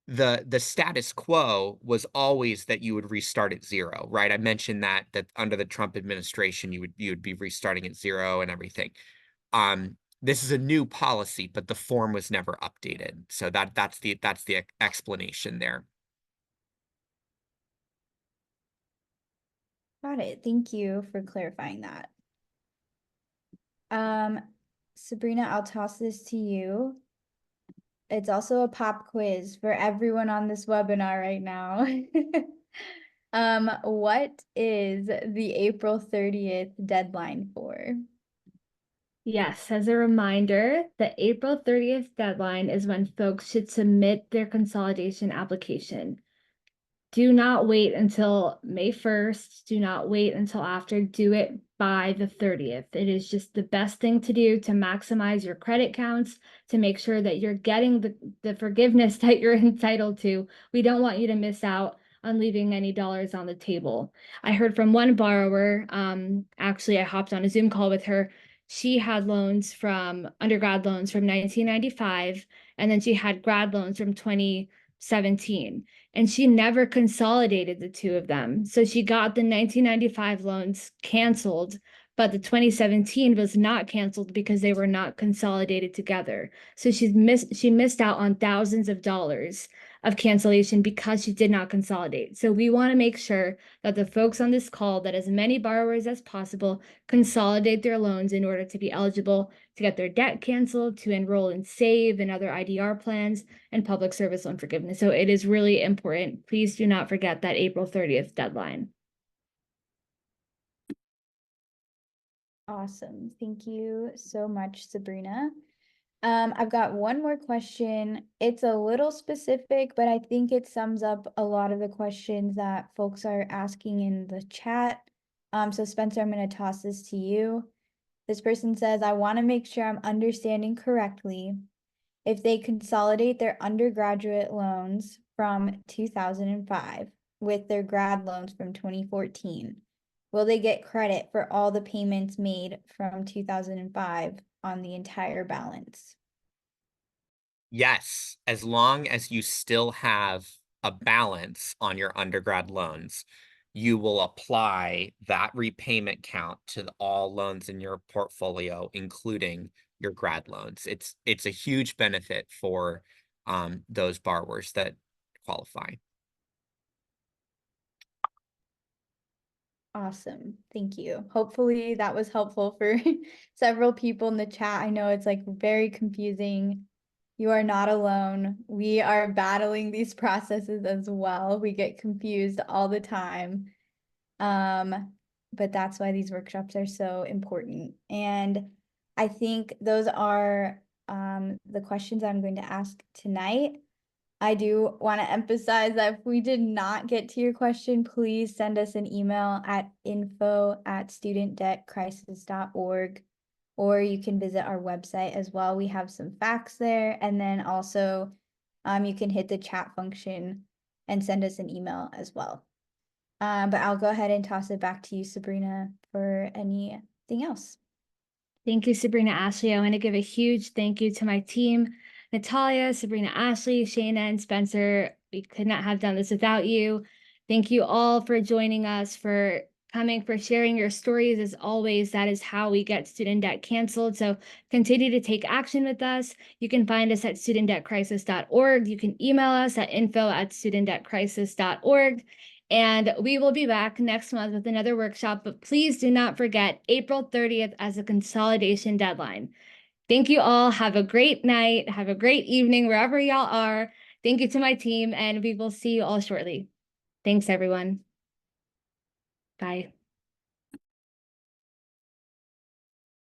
the status quo was always that you would restart at 0, right? I mentioned that under the Trump administration, you would be restarting at 0 and everything. This is a new policy, but the form was never updated. So that's the explanation there. Got it. Thank you for clarifying that. Sabrina, I'll toss this to you. It's also a pop quiz for everyone on this webinar right now. What is the April 30th deadline for? Yes, as a reminder, the April 30th deadline is when folks should submit their consolidation application. Do not wait until May 1st. Do not wait until after. Do it by the 30th. It is just the best thing to do to maximize your credit counts, to make sure that you're getting the forgiveness that you're entitled to. We don't want you to miss out on leaving any dollars on the table. I heard from one borrower, actually I hopped on a Zoom call with her. She had loans from undergrad loans from 1995, and then she had grad loans from 2017. And she never consolidated the two of them. So she got the 1995 loans canceled, but the 2017 was not canceled because they were not consolidated together. So she missed out on thousands of dollars of cancellation because she did not consolidate. So we want to make sure that the folks on this call, that as many borrowers as possible consolidate their loans in order to be eligible to get their debt canceled, to enroll in SAVE and other IDR plans, and public service loan forgiveness. So it is really important. Please do not forget that April 30th deadline. Awesome. Thank you so much, Sabrina. I've got one more question. It's a little specific, but I think it sums up a lot of the questions that folks are asking in the chat. So Spencer, I'm going to toss this to you. This person says, I want to make sure I'm understanding correctly. If they consolidate their undergraduate loans from 2005 with their grad loans from 2014, will they get credit for all the payments made from 2005 on the entire balance? Yes, as long as you still have a balance on your undergrad loans, you will apply that repayment count to all loans in your portfolio, including your grad loans. It's a huge benefit for those borrowers that qualify. Awesome. Thank you. Hopefully that was helpful for several people in the chat. I know it's like very confusing. You are not alone. We are battling these processes as well. We get confused all the time. But that's why these workshops are so important. And I think those are the questions I'm going to ask tonight. I do want to emphasize that if we did not get to your question, please send us an email at info@studentdebtcrisis.org, or you can visit our website as well. We have some facts there, and then also you can hit the chat function and send us an email as well. But I'll go ahead and toss it back to you, Sabrina, for anything else. Thank you, Sabrina Ashley. I want to give a huge thank you to my team, Natalia, Sabrina Ashley, Shayna, and Spencer. We could not have done this without you. Thank you all for joining us, for coming, for sharing your stories. As always, that is how we get student debt canceled. So continue to take action with us. You can find us at studentdebtcrisis.org. You can email us at info@studentdebtcrisis.org. And we will be back next month with another workshop, but please do not forget April 30th as a consolidation deadline. Thank you all. Have a great night. Have a great evening wherever y'all are. Thank you to my team, and we will see you all shortly. Thanks, everyone. Bye.